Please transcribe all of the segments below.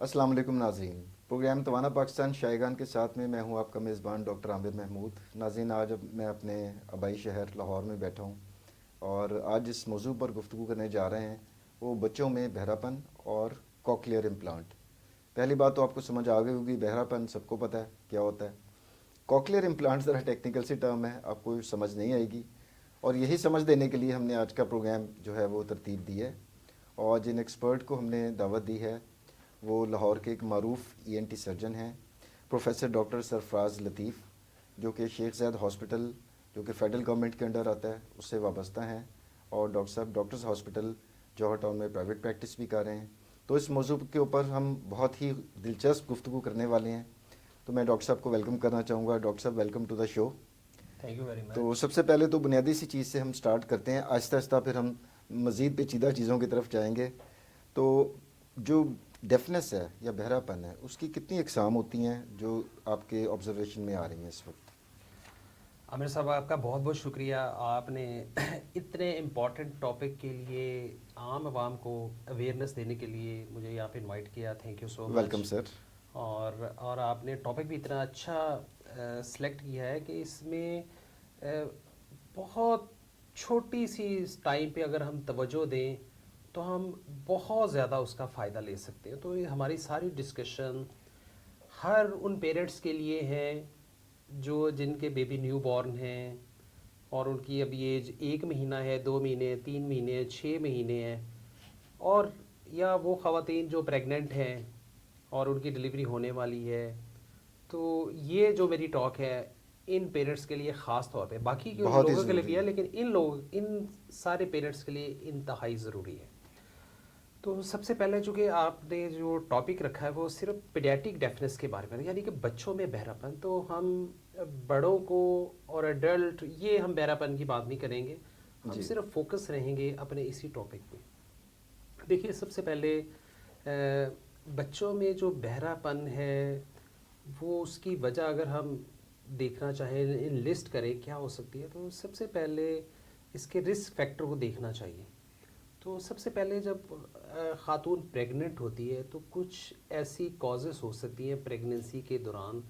अस्सलाम वालेकुम नाज़रीन। प्रोग्राम तवाना पाकिस्तान शायगान के साथ में मैं हूं आपका मेज़बान डॉक्टर आमिर महमूद। नाज़रीन, आज मैं अपने आबाई शहर लाहौर में बैठा हूं और आज जिस मौजू पर गुफ्तगू करने जा रहे हैं वो बच्चों में बहरापन और कॉकलियर इम्प्लांट। पहली बात तो आपको समझ आ गई होगी, बहरापन सबको पता है क्या होता है। कॉकलियर इम्प्लांट ज़रा टेक्निकल सी टर्म है, आपको समझ नहीं आएगी, और यही समझ देने के लिए हमने आज का प्रोग्राम जो है वो तरतीब दी है। और जिन एक्सपर्ट को हमने दावत दी है वो लाहौर के एक मरूफ ईएनटी सर्जन हैं, प्रोफेसर डॉक्टर सरफराज लतीफ़, जो कि शेख ज़ैद हॉस्पिटल जो कि फेडरल गवर्नमेंट के अंडर आता है उससे वाबस्ता हैं, और डॉक्टर साहब डॉक्टर्स हॉस्पिटल जौहर टाउन में प्राइवेट प्रैक्टिस भी कर रहे हैं। तो इस मौजू के ऊपर हम बहुत ही दिलचस्प गुफ्तगू करने वाले हैं। तो मैं डॉक्टर साहब को वेलकम करना चाहूँगा। डॉक्टर साहब, welcome to the show. Thank you very so much. सबसे पहले तो बुनियादी सी चीज़ से हम स्टार्ट करते हैं, आहिस्ता आहिस्ता फिर हम मज़ीद पेचीदा चीज़ों की तरफ जाएंगे। तो जो डेफनेस है या बहरापन है उसकी कितनी अकसाम होती हैं जो आपके ऑब्जर्वेशन में आ रही हैं इस वक्त? आमिर साहब, आपका बहुत बहुत शुक्रिया। आपने इतने इम्पॉर्टेंट टॉपिक के लिए आम आवाम को अवेयरनेस देने के लिए मुझे यहाँ पे इनवाइट किया। Thank you so welcome much. Sir. और आपने टॉपिक भी इतना अच्छा सेलेक्ट किया है कि इसमें बहुत छोटी सी टाइम पे अगर हम तवज्जो दें तो हम बहुत ज़्यादा उसका फ़ायदा ले सकते हैं। तो ये हमारी सारी डिस्कशन हर उन पेरेंट्स के लिए है जो जिनके बेबी न्यू बॉर्न हैं और उनकी अभी एज 1 महीना है, 2 महीने, 3 महीने, 6 महीने है, और या वो ख़वातीन जो प्रेग्नेंट हैं और उनकी डिलीवरी होने वाली है। तो ये जो मेरी टॉक है इन पेरेंट्स के लिए ख़ास तौर पे, बाकी के बहुत ही लोगों के लिए भी ज़रूरी है है। लेकिन इन सारे पेरेंट्स के लिए इंतहाई ज़रूरी है। तो सबसे पहले चूँकि आपने जो टॉपिक रखा है वो सिर्फ पीडियाट्रिक डेफनेस के बारे में है, यानी कि बच्चों में बहरापन। तो हम बड़ों को और एडल्ट ये हम बहरापन की बात नहीं करेंगे, हम जी। सिर्फ फोकस रहेंगे अपने इसी टॉपिक पे। देखिए, सबसे पहले बच्चों में जो बहरापन है वो उसकी वजह अगर हम देखना चाहें, इन लिस्ट करें क्या हो सकती है, तो सबसे पहले इसके रिस्क फैक्टर को देखना चाहिए। तो सबसे पहले जब ख़ातून प्रेग्नेंट होती है तो कुछ ऐसी कॉजेज़ हो सकती हैं प्रेगनेंसी के दौरान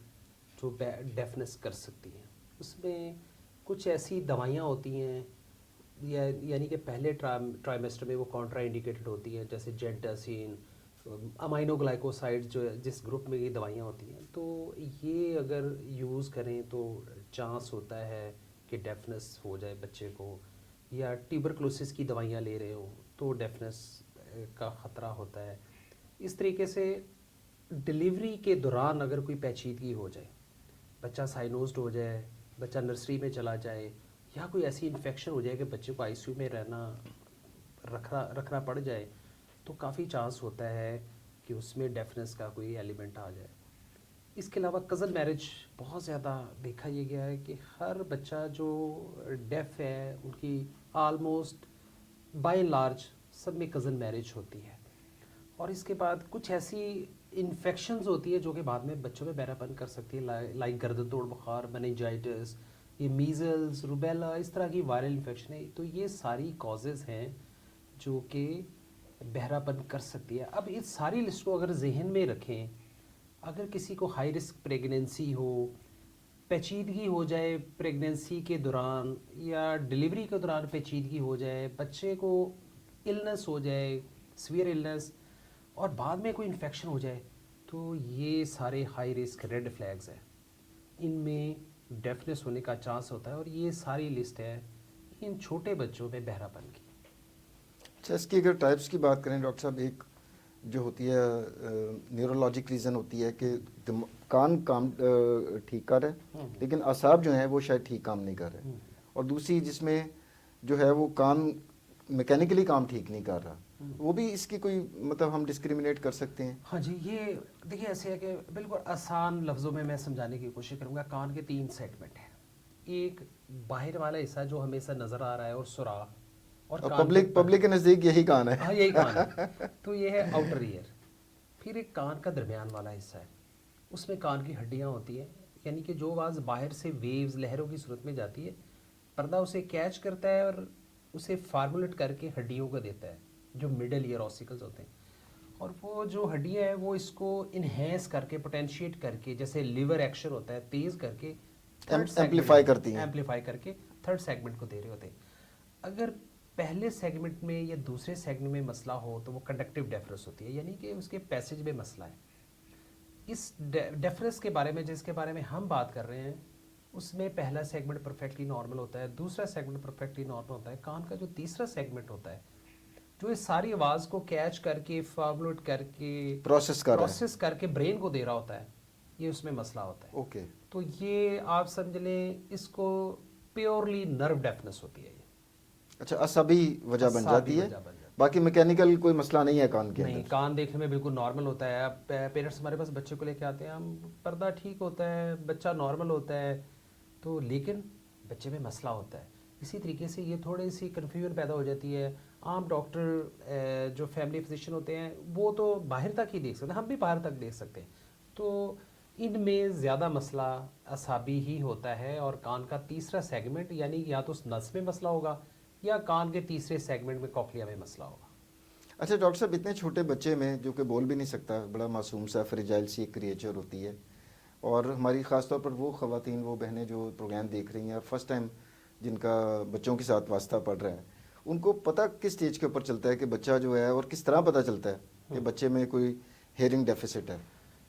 जो डेफनेस कर सकती हैं। उसमें कुछ ऐसी दवाइयाँ होती हैं यानी कि पहले ट्राइमेस्टर में वो कॉन्ट्रा इंडिकेटेड होती हैं, जैसे जेंटासिन, अमाइनोग्लाइकोसाइड, जो जिस ग्रुप में ये दवाइयाँ होती हैं। तो ये अगर यूज़ करें तो चांस होता है कि डेफनेस हो जाए बच्चे को, या ट्यूबरक्लोसिस की दवाइयाँ ले रहे हो तो डेफनेस का ख़तरा होता है। इस तरीके से डिलीवरी के दौरान अगर कोई पेचीदगी हो जाए, बच्चा साइनोज्ड हो जाए, बच्चा नर्सरी में चला जाए, या कोई ऐसी इन्फेक्शन हो जाए कि बच्चे को आईसीयू में रखना रखना पड़ जाए, तो काफ़ी चांस होता है कि उसमें डेफनेस का कोई एलिमेंट आ जाए। इसके अलावा कज़न मैरिज बहुत ज़्यादा देखा ये गया है कि हर बच्चा जो डेफ है उनकी आलमोस्ट बाय एंड लार्ज सब में कज़न मैरिज होती है। और इसके बाद कुछ ऐसी इन्फेक्शंस होती है जो कि बाद में बच्चों में बहरापन कर सकती है, लाइक गर्दन तोड़ बुखार, मेनिंजाइटिस, ये मीज़ल्स, रूबेला, इस तरह की वायरल इन्फेक्शन है। तो ये सारी कॉजेज़ हैं जो कि बहरापन कर सकती है। अब इस सारी लिस्ट को अगर जहन में रखें, अगर किसी को हाई रिस्क प्रेगनेंसी हो, पेचीदगी हो जाए प्रेगनेंसी के दौरान या डिलीवरी के दौरान पेचीदगी हो जाए, बच्चे को इलनेस हो जाए, सीवियर इलनेस, और बाद में कोई इन्फेक्शन हो जाए, तो ये सारे हाई रिस्क रेड फ्लैग्स हैं। इनमें डेफनेस होने का चांस होता है, और ये सारी लिस्ट है इन छोटे बच्चों में बहरापन की। अच्छा, इसकी अगर टाइप्स की बात करें डॉक्टर साहब, एक जो होती है न्यूरोलॉजिक रीज़न होती है कि कान काम ठीक कर रहे हैं लेकिन असाब जो हैं वो शायद ठीक काम नहीं कर रहे, और दूसरी जिसमें जो है वो कान मैकेनिकली काम ठीक नहीं कर रहा, वो भी इसकी कोई मतलब हम डिस्क्रिमिनेट कर सकते हैं? हाँ जी, ये देखिए ऐसे है कि बिल्कुल आसान लफ्ज़ों में मैं समझाने की कोशिश करूँगा। कान के 3 सेगमेंट हैं। एक बाहर वाला हिस्सा जो हमेशा नज़र आ रहा है और सुराख, और और कान के पब्लिक पब्लिक के नज़दीक यही कान है। हाँ, यही कान है। तो ये है आउटर ईयर। फिर एक कान का दरमियान वाला हिस्सा है, उसमें कान की हड्डियाँ होती हैं, यानी कि जो आवाज़ बाहर से वेव्स, लहरों की सूरत में जाती है, पर्दा उसे कैच करता है और उसे फार्मुलेट करके हड्डियों को देता है, जो मिडल ईयर ऑसिकल्स होते हैं। اور وہ جو ہڈیاں ہیں وہ اس کو انہینس کر کے پوٹینشیٹ کر کے جیسے لیور ایکشن ہوتا ہے تیز کر کے ایمپلیفائی کرتی ہیں. ایمپلیفائی کر کے تھرڈ سیگمنٹ کو دے رہے ہوتے ہیں. اگر پہلے سیگمنٹ میں یا دوسرے سیگمنٹ میں مسئلہ ہو تو وہ کنڈکٹیو ڈیفرنس ہوتی ہے, یعنی کہ اس کے پیسج میں مسئلہ ہے. اس ڈیفرنس کے بارے میں جس کے بارے میں ہم بات کر رہے ہیں اس میں پہلا سیگمنٹ پرفیکٹلی نارمل ہوتا ہے, دوسرا سیگمنٹ پرفیکٹلی نارمل ہوتا ہے. کان کا جو تیسرا سیگمنٹ ہوتا ہے جو اس ساری آواز کو کیچ کر کے فارمولیٹ کر کے پروسیس کر کے برین کو دے رہا ہوتا ہے, یہ اس میں مسئلہ ہوتا ہے. اوکے, تو یہ آپ سمجھ لیں اس کو پیورلی نرو ڈیفنس ہوتی ہے. یہ اچھا عصبی وجہ بن جاتی ہے, وجہ بن جاتی باقی میکینیکل کوئی مسئلہ نہیں ہے کان کے نہیں, اندر. کان دیکھنے میں بالکل نارمل ہوتا ہے. اب پیرنٹس ہمارے پاس بچے کو لے کے آتے ہیں, ہم پردہ ٹھیک ہوتا ہے, بچہ نارمل ہوتا ہے, تو لیکن بچے میں مسئلہ ہوتا ہے. اسی طریقے سے یہ تھوڑی سی کنفیوژن پیدا ہو جاتی ہے. عام ڈاکٹر جو فیملی فزیشین ہوتے ہیں وہ تو باہر تک ہی دیکھ سکتے ہیں, ہم بھی باہر تک دیکھ سکتے ہیں. تو ان میں زیادہ مسئلہ اعصابی ہی ہوتا ہے, اور کان کا تیسرا سیگمنٹ یعنی یا تو اس نس میں مسئلہ ہوگا یا کان کے تیسرے سیگمنٹ میں کوکلیا میں مسئلہ ہوگا. اچھا ڈاکٹر صاحب, اتنے چھوٹے بچے میں جو کہ بول بھی نہیں سکتا, بڑا معصوم سا فریجائل سی ایک کریچر ہوتی ہے, اور ہماری خاص طور پر وہ خواتین وہ بہنیں جو پروگرام دیکھ رہی ہیں اور فرسٹ ٹائم جن کا بچوں کے ساتھ واسطہ پڑ رہا ہے, ان کو پتہ کس اسٹیج کے اوپر چلتا ہے کہ بچہ جو ہے, اور کس طرح پتہ چلتا ہے کہ بچے میں کوئی ہیئرنگ ڈیفیسٹ ہے؟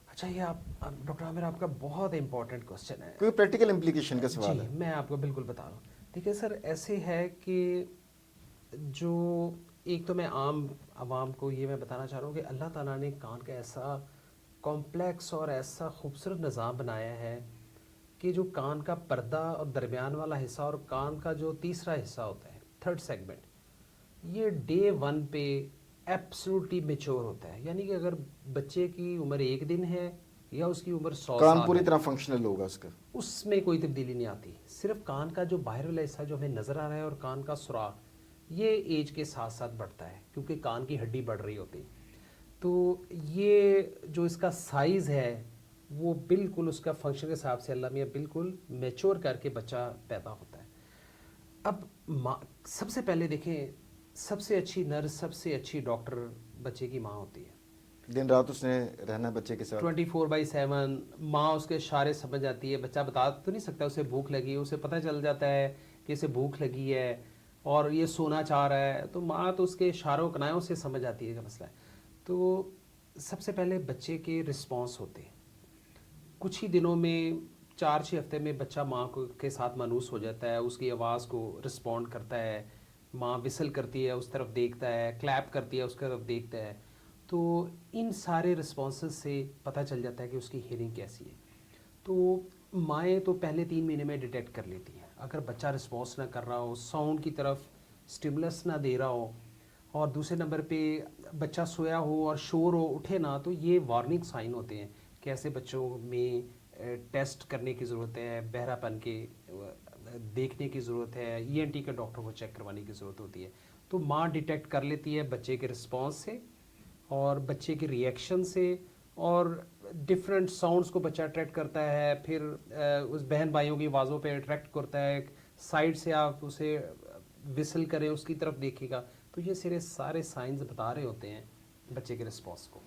اچھا, یہ آپ ڈاکٹر عامر آپ کا بہت امپورٹنٹ کوسچن ہے. کوئی پریکٹیکل امپلیکیشن کا سوال ہے. جی میں آپ کو بالکل بتا رہا ہوں. دیکھیے سر, ایسے ہے کہ جو ایک تو میں عام عوام کو یہ میں بتانا چاہ رہا ہوں کہ اللہ تعالیٰ نے کان کا ایسا کمپلیکس اور ایسا خوبصورت نظام بنایا ہے کہ جو کان کا پردہ اور درمیان والا حصہ اور کان کا جو تیسرا حصہ ہوتا ہے تھرڈ سیگمنٹ, یہ ڈے 1 پہ ایبسولوٹلی میچور ہوتا ہے. یعنی کہ اگر بچے کی عمر 1 دن ہے یا اس کی عمر 100 کان سال پوری ہے, طرح فنکشنل ہوگا اس کا, اس میں کوئی تبدیلی نہیں آتی. صرف کان کا جو باہر والا حصہ جو ہمیں نظر آ رہا ہے اور کان کا سوراخ, یہ ایج کے ساتھ ساتھ بڑھتا ہے کیونکہ کان کی ہڈی بڑھ رہی ہوتی. تو یہ جو اس کا سائز ہے وہ بالکل اس کا فنکشن کے حساب سے اللہ میاں بالکل میچور کر کے بچہ پیدا ہوتا ہے. اب سب سے پہلے دیکھیں, سب سے اچھی نرس, سب سے اچھی ڈاکٹر بچے کی ماں ہوتی ہے. دن رات اس نے رہنا بچے کے ساتھ 24/7 ماں اس کے اشارے سمجھ جاتی ہے. بچہ بتا تو نہیں سکتا اسے بھوک لگی ہے, اسے پتہ چل جاتا ہے کہ اسے بھوک لگی ہے اور یہ سونا چاہ رہا ہے, تو ماں تو اس کے اشاروں کنایوں سے سمجھ جاتی ہے کہ مسئلہ ہے. تو سب سے پہلے بچے کے رسپانس ہوتے ہیں. کچھ ہی دنوں میں 4-6 ہفتے میں بچہ ماں کے ساتھ مانوس ہو جاتا ہے, اس کی آواز کو رسپونڈ کرتا ہے, ماں وسل کرتی ہے اس طرف دیکھتا ہے, کلیپ کرتی ہے اس طرف دیکھتا ہے. تو ان سارے رسپانسز سے پتہ چل جاتا ہے کہ اس کی ہیئرنگ کیسی ہے. تو مائیں تو پہلے 3 مہینے میں ڈیٹیکٹ کر لیتی ہیں. اگر بچہ رسپانس نہ کر رہا ہو, ساؤنڈ کی طرف اسٹیمولس نہ دے رہا ہو, اور دوسرے نمبر پہ بچہ سویا ہو اور شور ہو اٹھے نہ, تو یہ وارننگ سائن ہوتے ہیں کہ ایسے بچوں میں ٹیسٹ کرنے کی ضرورت ہے, بہرا پن کے دیکھنے کی ضرورت ہے, ENT کے ڈاکٹر کو چیک کروانے کی ضرورت ہوتی ہے. تو ماں ڈیٹیکٹ کر لیتی ہے بچے کے رسپانس سے اور بچے کے ریئیکشن سے, اور ڈفرینٹ ساؤنڈس کو بچہ اٹریکٹ کرتا ہے, پھر اس بہن بھائیوں کی آوازوں پہ اٹریکٹ کرتا ہے, سائڈ سے آپ اسے وسل کریں اس کی طرف دیکھے گا. تو یہ سارے سائنز بتا رہے ہوتے ہیں بچے کے رسپانس کو.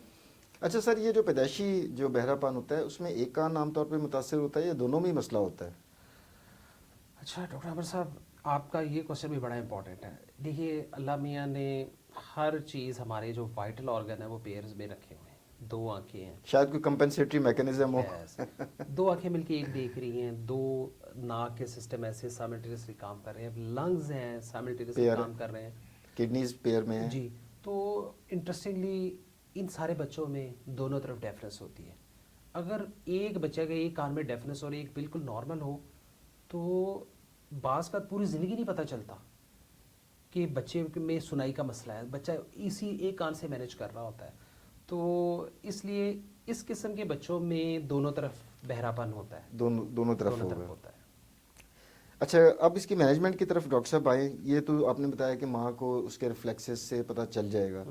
اچھا سر, یہ جو پیدائشی جو بہرا پن ہوتا ہے اس میں ایک کان عام طور پہ متاثر ہوتا ہے یا دونوں میں ہی مسئلہ ہوتا ہے؟ اچھا ڈاکٹر عامر صاحب, آپ کا یہ کوشچن بھی بڑا امپورٹنٹ ہے. دیکھیے اللہ میاں نے ہر چیز, ہمارے جو وائٹل آرگن ہے وہ پیئرز میں رکھے ہوئے ہیں. 2 آنکھیں ہیں, شاید کوئی کمپنسیٹری میکینزم ہو. 2 آنکھیں مل کے ایک دیکھ رہی ہیں, 2 ناک کے سسٹم ایسے سائملٹینیسلی کام کر رہے ہیں, لنگز ہیں سائملٹینیسلی کام کر رہے ہیں, کڈنیز پیئر میں ہیں. جی. تو انٹرسٹنگلی ان سارے بچوں میں دونوں طرف ڈیفرنس ہوتی ہے. اگر ایک بچہ کا ایک کان میں ڈیفرنس اور ایک بالکل نارمل ہو تو بعض کا پوری زندگی نہیں پتہ چلتا کہ بچے میں سنائی کا مسئلہ ہے, بچہ اسی ایک کان سے مینیج کر رہا ہوتا ہے. تو اس لیے اس قسم کے بچوں میں دونوں طرف بہرا پن ہوتا ہے, دونوں طرف ہوتا ہے. اچھا, اب اس کی مینجمنٹ کی طرف ڈاکٹر صاحب آئیں. یہ تو آپ نے بتایا کہ ماں کو اس کے ریفلیکسز سے پتہ چل جائے گا,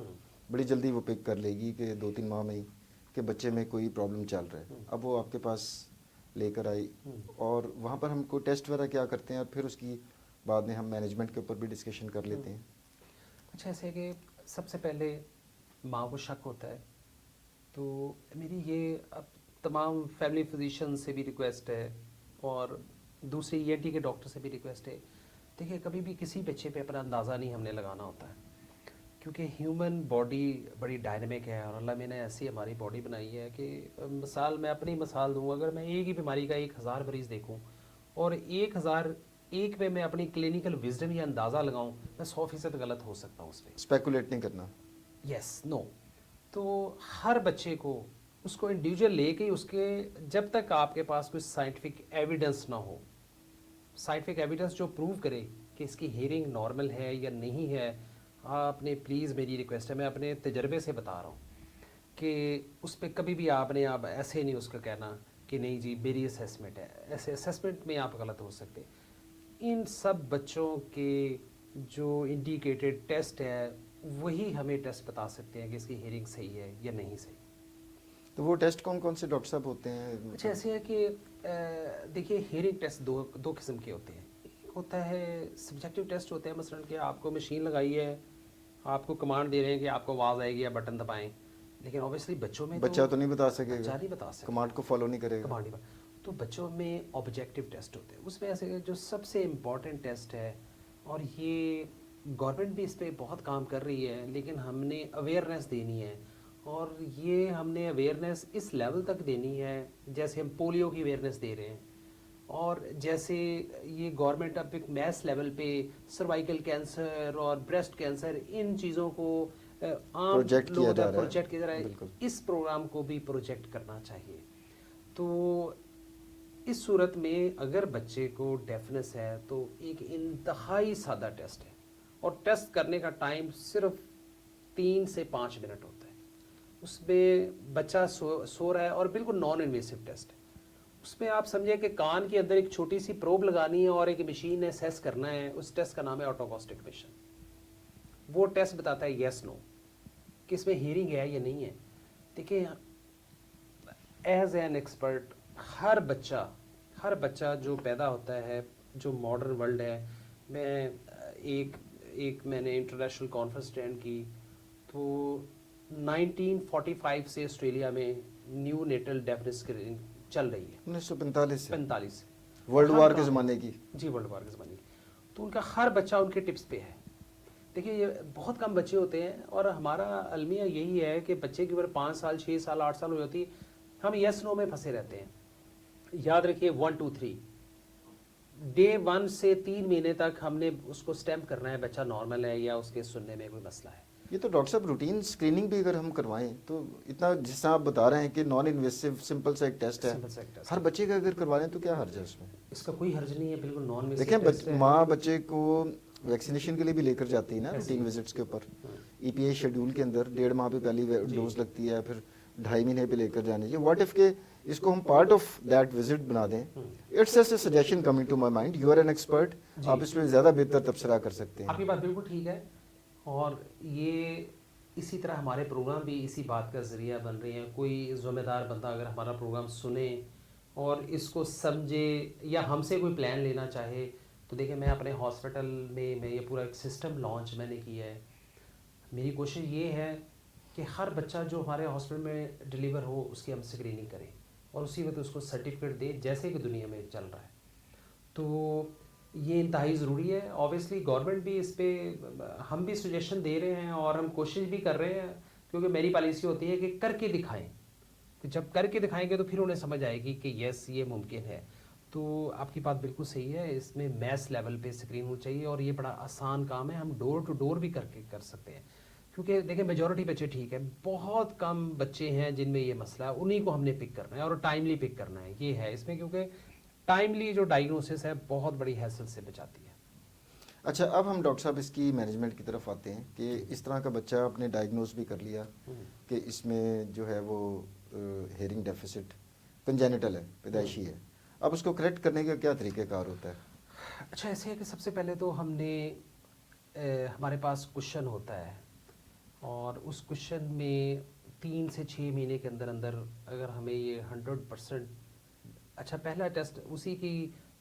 بڑی جلدی وہ پک کر لے گی کہ 2-3 ماہ میں ہی کہ بچے میں کوئی پرابلم چل رہا ہے. اب وہ آپ کے پاس لے کر آئی اور وہاں پر ہم کوئی ٹیسٹ وغیرہ کیا کرتے ہیں, اور پھر اس کی بعد میں ہم مینجمنٹ کے اوپر بھی ڈسکشن کر لیتے ہیں. اچھا, ایسے کہ سب سے پہلے माँ को शक होता है। तो मेरी ये अब तमाम फैमिली फिजिशियन से भी रिक्वेस्ट है और दूसरे ईएनटी के डॉक्टर से भी रिक्वेस्ट है, देखिए कभी भी किसी बच्चे पे अपना अंदाज़ा नहीं हमने लगाना होता है, क्योंकि ह्यूमन बॉडी बड़ी डायनेमिक है और अल्लाह ने ऐसी हमारी बॉडी बनाई है कि मिसाल मैं अपनी मिसाल दूँ, अगर मैं एक ही बीमारी का 1000 मरीज़ देखूँ और 1000 एक में मैं अपनी क्लिनिकल विजडम या अंदाज़ा लगाऊं, मैं 100% गलत हो सकता हूँ उस पर। स्पेकुलेट नहीं करना। Yes no. तो हर बच्चे को उसको इंडिविजुअल लेके ही उसके, जब तक आपके पास कोई साइंटिफिक एविडेंस ना हो, साइंटिफिक एविडेंस जो प्रूव करे कि इसकी हियरिंग नॉर्मल है या नहीं है, आपने प्लीज़, मेरी रिक्वेस्ट है, मैं अपने तजर्बे से बता रहा हूँ कि उस पर कभी भी आपने आप ऐसे नहीं उसका कहना कि नहीं जी मेरी असेसमेंट है, ऐसे असेसमेंट में आप गलत हो सकते। इन सब बच्चों के जो इंडिकेटेड टेस्ट है वही हमें टेस्ट बता सकते हैं कि इसकी हियरिंग सही है या नहीं सही। तो वो टेस्ट कौन कौन से डॉक्टर साहब होते हैं? अच्छा ऐसे है कि देखिए हियरिंग टेस्ट दो किस्म के होते हैं। एक होता है सब्जेक्टिव टेस्ट होते हैं, मसलन कि आपको मशीन लगाई है, आपको कमांड दे रहे हैं कि आपको आवाज़ आएगी या बटन दबाएं, लेकिन ऑब्वियसली बच्चों में बच्चा तो नहीं बता सकेगा, बच्चा नहीं बता सकेगा, कमांड को फॉलो नहीं करेगा। कमांड नहीं। तो बच्चों में ऑब्जेक्टिव टेस्ट होते हैं, उसमें ऐसे जो सबसे इम्पॉर्टेंट टेस्ट है, और ये गवर्नमेंट भी इस पर बहुत काम कर रही है, लेकिन हमने अवेयरनेस देनी है, और ये हमने अवेयरनेस इस लेवल तक देनी है जैसे हम पोलियो की अवेयरनेस दे रहे हैं, और जैसे ये गवर्नमेंट अब एक मैस लेवल पे सर्वाइकल कैंसर और ब्रेस्ट कैंसर, इन चीज़ों को आम प्रोजेक्ट किया जा रहा है, प्रोजेक्ट किया जा रहा है, बिल्कुल। इस प्रोग्राम को भी प्रोजेक्ट करना चाहिए। तो इस सूरत में अगर बच्चे को डेफनेस है तो एक इंतहाई सादा टेस्ट है, और टेस्ट करने का टाइम सिर्फ 3 से 5 मिनट होता है। उसमें बच्चा सो रहा है और बिल्कुल नॉन इन्वेसिव टेस्ट है। उसमें आप समझिए कि कान के अंदर एक छोटी सी प्रोब लगानी है और एक मशीन ने असेस करना है। उस टेस्ट का नाम है ऑटोकॉस्टिक मिशन। वो टेस्ट बताता है येस नो कि इसमें हियरिंग है या नहीं है। देखिए एज एन एक्सपर्ट, हर बच्चा जो पैदा होता है, जो मॉडर्न वर्ल्ड है, मैं एक मैंने इंटरनेशनल कॉन्फ्रेंस अटेंड की, तो 1945 से ऑस्ट्रेलिया में न्यू नेटल डेफनेस स्क्रीनिंग चल रही है। 1945 से 45 वर्ल्ड वार के ज़माने की। जी, वर्ल्ड वार के ज़माने की। तो उनका हर बच्चा उनके टिप्स पे है। देखिए ये बहुत कम बच्चे होते हैं, और हमारा अलमिया यही है कि बच्चे की उम्र 5 साल 6 साल 8 साल हो जाती है, हम यस नो में फंसे रहते हैं। याद रखिए 1 2 3 डे 1 से 3 महीने तक हमने उसको स्टैम्प करना है बच्चा नॉर्मल है या उसके सुनने में कोई मसला है। ये तो डॉक्टर साहब रूटीन स्क्रीनिंग भी अगर हम करवाएं तो इतना, जिस आप बता रहे हैं कि नॉन इन्वेसिव सिंपल सा एक टेस्ट है, हर बच्चे का अगर करवा लें तो क्या हर्ज है उसमें? इसका कोई हर्ज नहीं है, बिल्कुल नॉन इन्वेसिव देखिए टेस्ट है। माँ बच्चे को वैक्सीनेशन के लिए भी लेकर जाती है ना रूटीन विजिट्स के ऊपर। ईपीआई शेड्यूल के अंदर 1.5 माह पे पहली डोज लगती है, फिर 2.5 महीने पे लेकर जानी चाहिए। व्हाट इफ के इसको हम पार्ट ऑफ दैट विजिट बना दें? It's just a suggestion coming to my mind, you are an expert, आप इसमें ज़्यादा बेहतर तबसरा कर सकते हैं। आपकी बात बिल्कुल ठीक है, और ये इसी तरह हमारे प्रोग्राम भी इसी बात का ज़रिया बन रहे हैं। कोई ज़िम्मेदार बंदा अगर हमारा प्रोग्राम सुने और इसको समझे या हमसे कोई प्लान लेना चाहे, तो देखिए मैं अपने हॉस्पिटल में ये पूरा एक सिस्टम लॉन्च मैंने किया है। मेरी कोशिश ये है कि हर बच्चा जो हमारे हॉस्पिटल में डिलीवर हो उसकी हम स्क्रीनिंग करें और उसी वक्त उसको सर्टिफिकेट दें, जैसे कि दुनिया में चल रहा है। तो ये इंतहाई ज़रूरी है। ऑब्वियसली गवर्नमेंट भी इस पे, हम भी सजेशन दे रहे हैं और हम कोशिश भी कर रहे हैं, क्योंकि मेरी पॉलिसी होती है कि करके दिखाएं। तो जब करके दिखाएंगे तो फिर उन्हें समझ आएगी कि यस ये मुमकिन है। तो आपकी बात बिल्कुल सही है, इसमें मैस लेवल पे स्क्रीन होनी चाहिए, और ये बड़ा आसान काम है, हम डोर टू डोर भी करके कर सकते हैं। क्योंकि देखिए मेजॉरिटी बच्चे ठीक है, बहुत कम बच्चे हैं जिनमें ये मसला है, उन्हीं को हमने पिक करना है और टाइमली पिक करना है, ये है इसमें। क्योंकि टाइमली जो डायग्नोसिस है बहुत बड़ी हैसल से बचाती है। अच्छा, अब हम डॉक्टर साहब इसकी मैनेजमेंट की तरफ आते हैं कि इस तरह का बच्चा आपने डायग्नोज भी कर लिया कि इसमें जो है वो हेयरिंग डेफिसिट कंजेनिटल है, पैदाइशी है, अब उसको करेक्ट करने का क्या तरीक़ेकार होता है? अच्छा ऐसे है कि सबसे पहले तो हमने हमारे पास क्वेश्चन होता है, और उस क्वेश्चन में 3 से 6 महीने के अंदर अंदर अगर हमें ये 100%, अच्छा पहला टेस्ट उसी की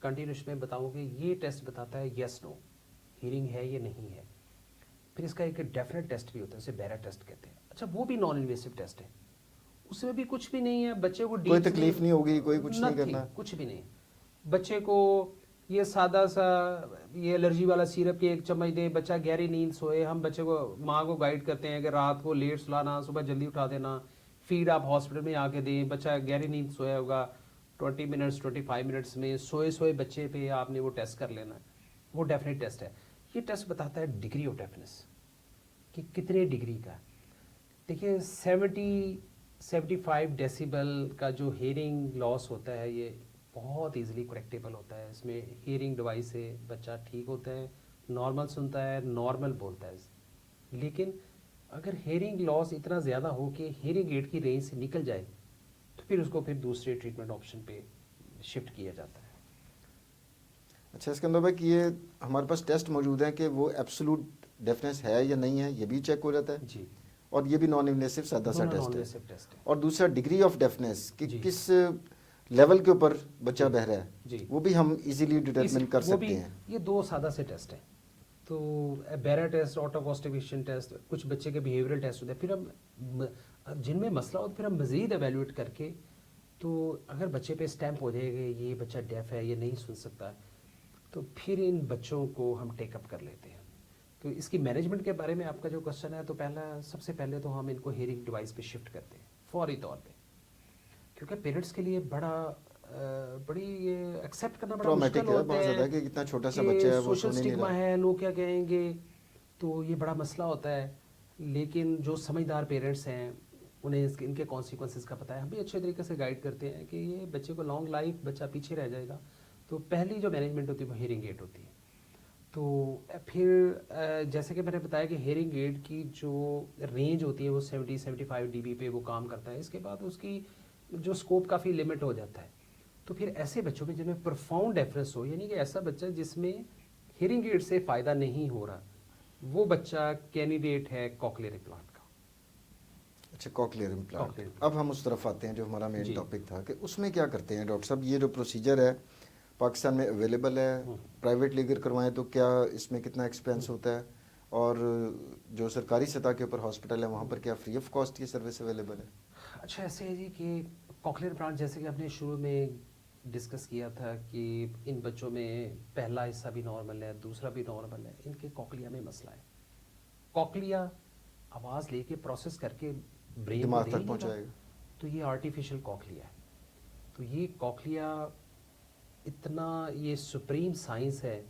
कंटिन्यूस में बताऊँ कि ये टेस्ट बताता है यस नो हियरिंग है या नहीं है। फिर इसका एक डेफिनेट टेस्ट भी होता है, उसे बैरा टेस्ट कहते हैं। अच्छा वो भी नॉन इन्वेसिव टेस्ट है, उसमें भी कुछ भी नहीं है, बच्चे को कोई तकलीफ नहीं होगी, कोई कुछ नहीं nothing, करना। कुछ भी नहीं। बच्चे को ये सादा सा ये एलर्जी वाला सिरप की 1 चम्मच दे, बच्चा गहरी नींद सोए, हम बच्चे को माँ को गाइड करते हैं कि रात को लेट सुलाना, सुबह जल्दी उठा देना, फीड आप हॉस्पिटल में आके दें, बच्चा गहरी नींद सोया होगा 20 मिनट्स 25 मिनट्स में, सोए सोए बच्चे पे आपने वो टेस्ट कर लेना है, वो डेफिनेट टेस्ट है। ये टेस्ट बताता है डिग्री ऑफ डेफनेस कि कितने डिग्री का है। देखिए 70-75 डेसिबल का जो हियरिंग लॉस होता है ये बहुत इजीली करेक्टेबल होता है। इसमें हियरिंग डिवाइस से बच्चा ठीक होता है, नॉर्मल सुनता है, नॉर्मल बोलता है। लेकिन अगर हियरिंग लॉस इतना ज़्यादा हो कि हियरिंग एड की रेंज से निकल जाए तो फिर उसको फिर दूसरे ट्रीटमेंट ऑप्शन पे शिफ्ट किया जाता है। अच्छा सिकंदर भाई कि ये हमारे पास टेस्ट मौजूद है कि वो एब्सोल्यूट डेफनेस है या नहीं है, ये भी चेक हो जाता है जी, और ये भी नॉन इन्वेसिव सादा सा दोनों टेस्ट non-invasive है। टेस्ट है। और दूसरा डिग्री ऑफ डेफनेस कि जी। किस लेवल के ऊपर बच्चा बहरा है, जी। वो भी हम इजीली डिटरमिन कर वो भी सकते हैं। ये 2 सादा से टेस्ट हैं। तो बैरा टेस्ट, ऑटोकॉन्स्टिपेशन टेस्ट, कुछ बच्चे के बिहेवियरल टेस्ट होते हैं, फिर हम जिनमें मसला हो तो फिर हम मज़ीद एवेल्यूएट करके, तो अगर बच्चे पे स्टैंप हो जाएगा ये बच्चा डेफ है, ये नहीं सुन सकता, तो फिर इन बच्चों को हम टेकअप कर लेते हैं। तो इसकी मैनेजमेंट के बारे में आपका जो क्वेश्चन है, तो सबसे पहले तो हम इनको हियरिंग डिवाइस पे शिफ्ट करते हैं फौरी तौर पे, क्योंकि पेरेंट्स के लिए बड़ी ये एक्सेप्ट करना बड़ा ट्रॉमेटिक मुश्किल है होता बहुत ज़्यादा है कि इतना छोटा सा कि बच्चा है वो सोशल सुन ही नहीं स्टिग्मा रहा। है, लोग क्या कहेंगे, तो ये बड़ा मसला होता है। लेकिन जो समझदार पेरेंट्स हैं उन्हें इनके कॉन्सिक्वेंसेस का पता है, हम भी अच्छे तरीके से गाइड करते हैं कि ये बच्चे को लॉन्ग लाइफ बच्चा पीछे रह जाएगा। तो पहली जो मैनेजमेंट होती है वो हियरिंग एड होती है। तो फिर जैसे कि मैंने बताया कि हियरिंग एड की जो रेंज होती है वो 70-75 डीबी पे वो काम करता है। इसके बाद उसकी जो स्कोप काफ़ी लिमिट हो जाता है। तो फिर ऐसे बच्चों में जिनमें प्रोफाउंड डेफरेंस हो, यानी कि ऐसा बच्चा जिसमें हियरिंग एड से फ़ायदा नहीं हो रहा, वो बच्चा कैंडिडेट है कॉकलियर इम्प्लांट का। अच्छा कॉकलियर इम्प्लांट, Cochlear implant। अब हम उस तरफ आते हैं जो हमारा मेन जी। टॉपिक था कि उसमें क्या करते हैं डॉक्टर साहब। ये जो प्रोसीजर है पाकिस्तान में अवेलेबल है, प्राइवेटली अगर करवाएं तो क्या इसमें कितना एक्सपेंस होता है, और जो सरकारी सतह के ऊपर हॉस्पिटल है वहाँ पर क्या फ्री ऑफ कॉस्ट ये सर्विस अवेलेबल है? अच्छा ऐसे है जी कि कॉकलियर इम्प्लांट जैसे कि आपने शुरू में डिस्कस किया था कि इन बच्चों में पहला हिस्सा भी नॉर्मल है, दूसरा भी नॉर्मल है, इनके कॉकलिया में मसला है। कॉकलिया आवाज़ लेके प्रोसेस करके ब्रेन को दिमाग दे तक नहीं देगा, पहुँचाएगा। तो ये आर्टिफिशियल कॉकलिया है। तो ये कॉकलिया इतना ये सुप्रीम साइंस है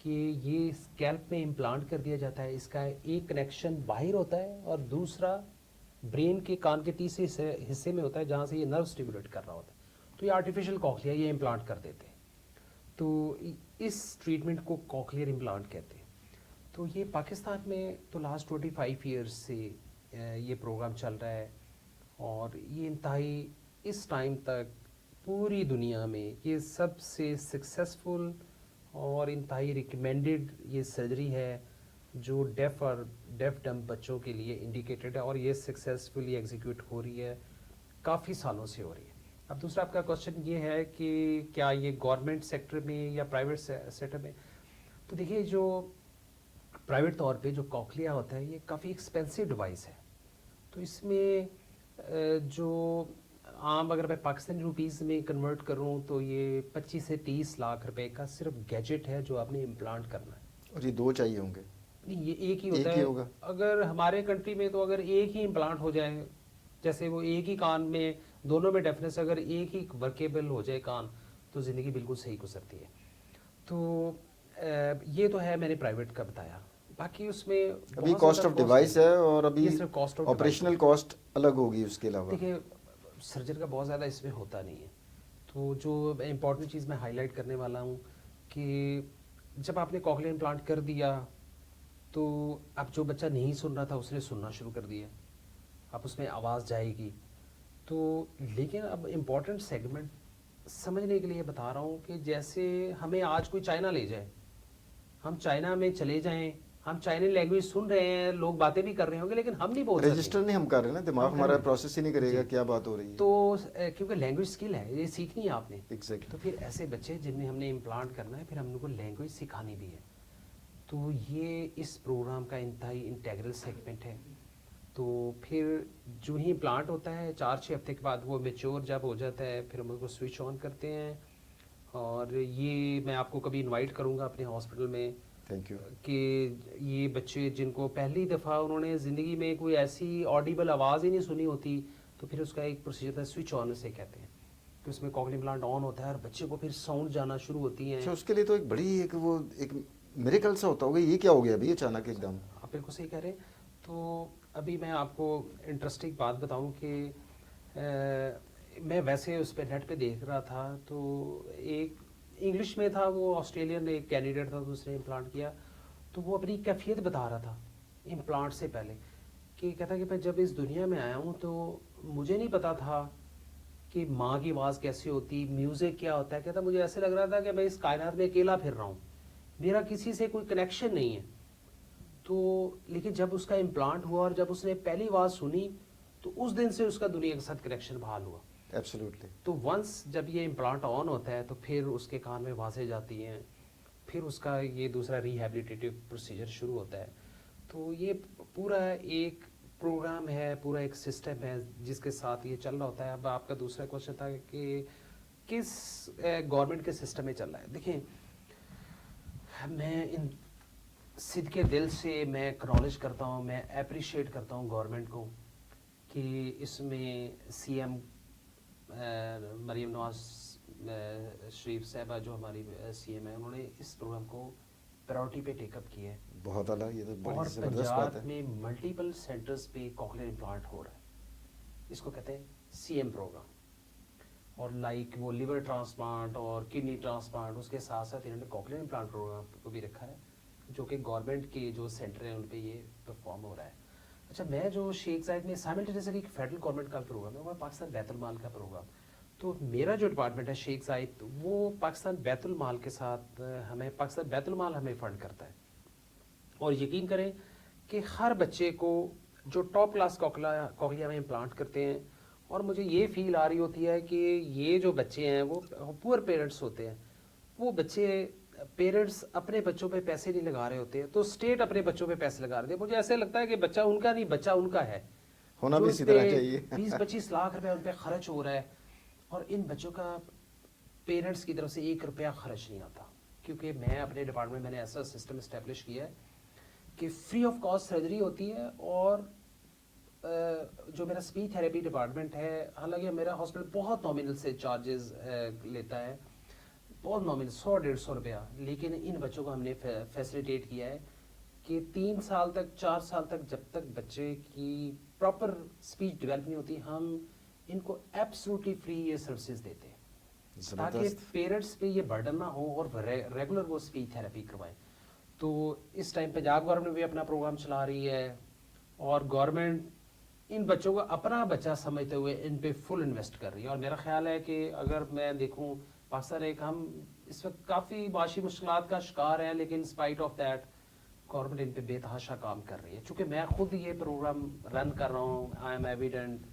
कि ये स्कैल्प में इम्प्लांट कर दिया जाता है। इसका एक कनेक्शन बाहर होता है और दूसरा ब्रेन के कान के तीसरे हिस्से में होता है जहाँ से ये नर्व स्टिमुलेट कर रहा होता है। तो ये आर्टिफिशियल कॉकलिया ये इम्प्लांट कर देते हैं। तो इस ट्रीटमेंट को कॉकलियर इम्प्लांट कहते हैं। तो ये पाकिस्तान में तो लास्ट 25 ईयर्स से ये प्रोग्राम चल रहा है और ये इंतहाई इस टाइम तक पूरी दुनिया में ये सबसे सक्सेसफुल और इंतहाई रिकमेंडेड ये सर्जरी है जो डेफ डम बच्चों के लिए इंडिकेटेड है और ये सक्सेसफुली एग्जीक्यूट हो रही है, काफ़ी सालों से हो रही है। अब दूसरा आपका क्वेश्चन ये है कि क्या ये गवर्नमेंट सेक्टर में या प्राइवेट सेक्टर में, तो देखिए जो प्राइवेट तौर पे जो कॉकलिया होता है ये काफ़ी एक्सपेंसिव डिवाइस है। तो इसमें जो आम अगर मैं पाकिस्तानी रुपीज़ में कन्वर्ट करूं तो ये 25 से 30 लाख रुपए का सिर्फ गैजेट है जो आपने इम्प्लांट करना है। और ये दो चाहिए होंगे? नहीं, ये एक ही होता एक ही है। होगा। अगर हमारे कंट्री में तो अगर एक ही इम्प्लांट हो जाए, जैसे वो एक ही कान में दोनों में डेफनेस अगर एक ही वर्केबल हो जाए कान, तो ज़िंदगी बिल्कुल सही गुजरती है। तो ये तो है मैंने प्राइवेट का बताया। बाकी उसमें अभी कॉस्ट ऑफ डिवाइस है और अभी ये सिर्फ कॉस्ट ऑफ ऑपरेशनल कॉस्ट अलग होगी उसके अलावा। देखिए सर्जन का बहुत ज़्यादा इसमें होता नहीं है। तो जो इम्पॉर्टेंट चीज़ मैं हाईलाइट करने वाला हूँ कि जब आपने कॉकलियर इम्प्लांट कर दिया तो अब जो बच्चा नहीं सुन रहा था उसने सुनना शुरू कर दिया, अब उसमें आवाज़ जाएगी। तो लेकिन अब इम्पॉर्टेंट सेगमेंट समझने के लिए बता रहा हूँ कि जैसे हमें आज कोई चाइना ले जाए, हम चाइना में चले जाएं, हम चाइनीज लैंग्वेज सुन रहे हैं, लोग बातें भी कर रहे होंगे लेकिन हम नहीं बोल सकते। रजिस्टर नहीं हम कर रहे ना, दिमाग हम हमारा करेंगे। प्रोसेस ही नहीं करेगा जी। क्या बात हो रही है। तो क्योंकि लैंग्वेज स्किल है, ये सीखनी है आपने। एग्जैक्टली। तो फिर ऐसे बच्चे जिनमें हमने इम्प्लांट करना है फिर हम उनको लैंग्वेज सिखानी भी है। तो ये इस प्रोग्राम का इंतहाई इंटेग्रल सेगमेंट है। تو پھر جو ہی امپلانٹ ہوتا ہے 4-6 ہفتے کے بعد وہ میچور جب ہو جاتا ہے پھر ہم اس کو سوئچ آن کرتے ہیں. اور یہ میں آپ کو کبھی انوائٹ کروں گا اپنے ہاسپٹل میں تھینک یو. کہ یہ بچے جن کو پہلی دفعہ انہوں نے زندگی میں کوئی ایسی آڈیبل آواز ہی نہیں سنی ہوتی تو پھر اس کا ایک پروسیجر ہے سوئچ آن سے کہتے ہیں کہ اس میں کوکلی امپلانٹ آن ہوتا ہے اور بچے کو پھر ساؤنڈ جانا شروع ہوتی ہیں. اچھا اس کے لیے تو ایک بڑی ایک میریکل سا ہوتا ہوگا, یہ کیا ہو گیا ابھی اچانک ایک دم؟ آپ بالکل صحیح کہہ رہے ہیں. تو ابھی میں آپ کو انٹرسٹنگ بات بتاؤں کہ میں ویسے اس پہ نیٹ پہ دیکھ رہا تھا تو ایک انگلش میں تھا, وہ آسٹریلین ایک کینڈیڈیٹ تھا تو اس نے امپلانٹ کیا تو وہ اپنی کیفیت بتا رہا تھا امپلانٹ سے پہلے کہ کہتا کہ میں جب اس دنیا میں آیا ہوں تو مجھے نہیں پتا تھا کہ ماں کی آواز کیسی ہوتی, میوزک کیا ہوتا ہے. کہتا مجھے ایسے لگ رہا تھا کہ میں اس کائنات میں اکیلا پھر رہا ہوں, میرا کسی سے کوئی کنیکشن نہیں ہے. تو لیکن جب اس کا امپلانٹ ہوا اور جب اس نے پہلی آواز سنی تو اس دن سے اس کا دنیا کے ساتھ کنیکشن بحال ہوا. ایبسلیوٹلی. تو ونس جب یہ امپلانٹ آن ہوتا ہے تو پھر اس کے کان میں آوازیں جاتی ہیں, پھر اس کا یہ دوسرا ریہیبلیٹیٹیو پروسیجر شروع ہوتا ہے. تو یہ پورا ایک پروگرام ہے, پورا ایک سسٹم ہے جس کے ساتھ یہ چل رہا ہوتا ہے. اب آپ کا دوسرا کوشچن تھا کہ کس گورنمنٹ کے سسٹم میں چل رہا ہے. دیکھیں میں ان صدقے دل سے میں اکنالج کرتا ہوں, میں اپریشیٹ کرتا ہوں گورنمنٹ کو کہ اس میں سی ایم مریم نواز شریف صاحبہ جو ہماری سی ایم ہے, انہوں نے اس پروگرام کو پرائورٹی پہ ٹیک اپ کیا ہے. بہت اعلیٰ, یہ تو اور بڑی زبردست بات ہے. پنجاب میں ملٹیپل سینٹرز پہ کوکلیئر امپلانٹ ہو رہا ہے. اس کو کہتے ہیں سی ایم پروگرام. اور لائک وہ لیور ٹرانسپلانٹ اور کڈنی ٹرانسپلانٹ, اس کے ساتھ ساتھ انہوں نے کوکلیئر امپلانٹ پروگرام کو بھی رکھا ہے جو کہ گورنمنٹ کے جو سینٹر ہیں ان پہ یہ پرفارم ہو رہا ہے. اچھا میں جو شیخ زائد میں سائملٹینیسلی ایک فیڈرل گورنمنٹ کا پروگرام ہے, وہ پاکستان بیت المال کا پروگرام. تو میرا جو ڈپارٹمنٹ ہے شیخ زائد, وہ پاکستان بیت المال کے ساتھ ہمیں پاکستان بیت المال ہمیں فنڈ کرتا ہے. اور یقین کریں کہ ہر بچے کو جو ٹاپ کلاس کوکلیا میں امپلانٹ کرتے ہیں, اور مجھے یہ فیل آ رہی ہوتی ہے کہ یہ جو بچے ہیں وہ پور پیرنٹس ہوتے ہیں, وہ بچے پیرنٹس اپنے بچوں پہ پیسے نہیں لگا رہے ہوتے تو اسٹیٹ اپنے بچوں پہ پیسے لگا رہے ہیں. مجھے ایسے لگتا ہے کہ بچہ ان کا نہیں, بچہ ان کا ہے, ہونا جو بھی اس اسی پہ طرح چاہیے. 20-25 لاکھ روپے ان پہ خرچ ہو رہا ہے اور ان بچوں کا پیرنٹس کی طرف سے 1 روپیہ خرچ نہیں آتا. کیونکہ میں اپنے ڈپارٹمنٹ میں نے ایسا سسٹم اسٹیبلش کیا ہے کہ فری آف کاسٹ سرجری ہوتی ہے. اور جو میرا اسپیچ تھراپی ڈپارٹمنٹ ہے, حالانکہ میرا ہاسپٹل بہت نامنل سے چارجز لیتا ہے, بہت نامنل 100-150 روپیہ, لیکن ان بچوں کو ہم نے فیسلیٹیٹ کیا ہے کہ 3 سال تک 4 سال تک جب تک بچے کی پراپر اسپیچ ڈیولپ نہیں ہوتی, ہم ان کو ایبسلوٹلی فری یہ سروسز دیتے ہیں تاکہ زبردست. پیرنٹس پہ یہ برڈن نہ ہو اور ریگولر وہ اسپیچ تھراپی کروائیں. تو اس ٹائم پنجاب گورنمنٹ بھی اپنا پروگرام چلا رہی ہے اور گورنمنٹ ان بچوں کو اپنا بچہ سمجھتے ہوئے ان پہ فل انویسٹ کر رہی ہے. اور میرا خیال ہے کہ اگر میں دیکھوں پاکستان ایک, ہم اس وقت کافی معاشی مشکلات کا شکار ہیں, لیکن اسپائٹ آف دیٹ گورنمنٹ ان پہ بے تحاشا کام کر رہی ہے. چونکہ میں خود یہ پروگرام رن کر رہا ہوں, آئی ایم ایویڈنٹ,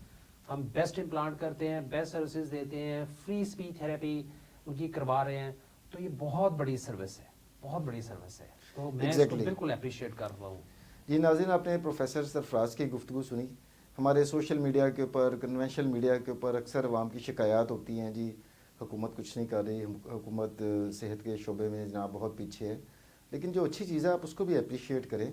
ہم بیسٹ امپلانٹ کرتے ہیں, بیسٹ سروسز دیتے ہیں, فری اسپیچ تھراپی ان کی کروا رہے ہیں. تو یہ بہت بڑی سروس ہے, بہت بڑی سروس ہے. تو میں اس کو ایگزیکٹلی. بالکل اپریشیٹ کر رہا ہوں. جی ناظرین, آپ نے پروفیسر سرفراز کی گفتگو سنی. ہمارے سوشل میڈیا کے اوپر, کنونشنل میڈیا کے اوپر اکثر عوام کی شکایات ہوتی ہیں, جی حکومت کچھ نہیں کر رہی, حکومت صحت کے شعبے میں جناب بہت پیچھے ہے. لیکن جو اچھی چیز ہے آپ اس کو بھی اپریشیٹ کریں.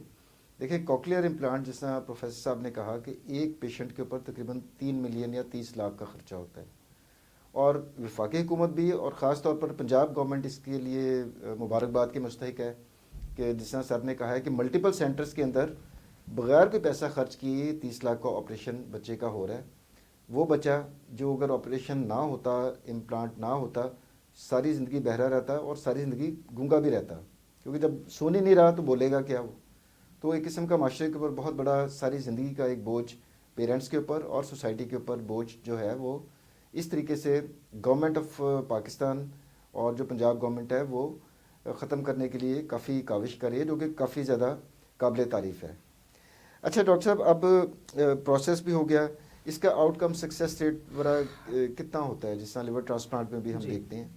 دیکھیں کوکلیئر امپلانٹ جس طرح پروفیسر صاحب نے کہا کہ ایک پیشنٹ کے اوپر تقریباً 3 ملین یا 30 لاکھ کا خرچہ ہوتا ہے, اور وفاقی حکومت بھی اور خاص طور پر پنجاب گورنمنٹ اس کے لیے مبارکباد کے مستحق ہے کہ جس طرح سر نے کہا ہے کہ ملٹیپل سینٹرز کے اندر بغیر کوئی پیسہ خرچ کیے 30 لاکھ کا آپریشن بچے کا ہو رہا ہے. وہ بچہ جو اگر آپریشن نہ ہوتا, امپلانٹ نہ ہوتا, ساری زندگی بہرا رہتا اور ساری زندگی گونگا بھی رہتا, کیونکہ جب سن ہی نہیں رہا تو بولے گا کیا وہ. تو ایک قسم کا معاشرے کے اوپر بہت بڑا ساری زندگی کا ایک بوجھ پیرنٹس کے اوپر اور سوسائٹی کے اوپر بوجھ جو ہے وہ اس طریقے سے گورنمنٹ آف پاکستان اور جو پنجاب گورنمنٹ ہے وہ ختم کرنے کے لیے کافی کاوش کر رہی ہے, جو کہ کافی زیادہ قابل تعریف ہے. اچھا ڈاکٹر صاحب, اب پروسیس بھی ہو گیا, اس کا آؤٹ کم سکسیس ریٹ وغیرہ کتنا ہوتا ہے؟ جس طرح لیور ٹرانسپلانٹ میں بھی ہم جی. دیکھتے ہیں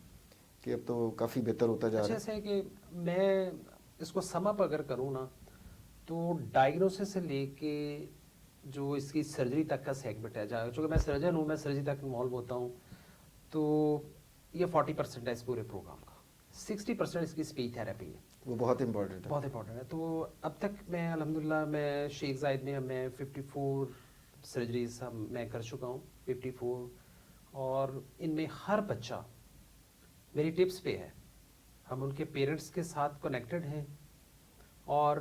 کہ اب تو کافی بہتر ہوتا جا اچھا رہا ایسا ہے کہ میں اس کو سم اپ اگر کروں نا, تو ڈائگنوسس سے لے کے جو اس کی سرجری تک کا سیگمنٹ ہے، چونکہ میں سرجن ہوں، میں سرجری تک انوالو ہوتا ہوں، تو یہ 40% ہے اس پورے پروگرام کا. 60% اس کی اسپیچ تھراپی ہے، وہ بہت امپورٹنٹ ہے. بہت امپورٹنٹ ہے. تو اب تک میں الحمدللہ میں شیخ زائد میں 54 سرجریز میں کر چکا ہوں، 54، اور ان میں ہر بچہ میری ٹپس پہ ہے. ہم ان کے پیرنٹس کے ساتھ کنیکٹڈ ہیں، اور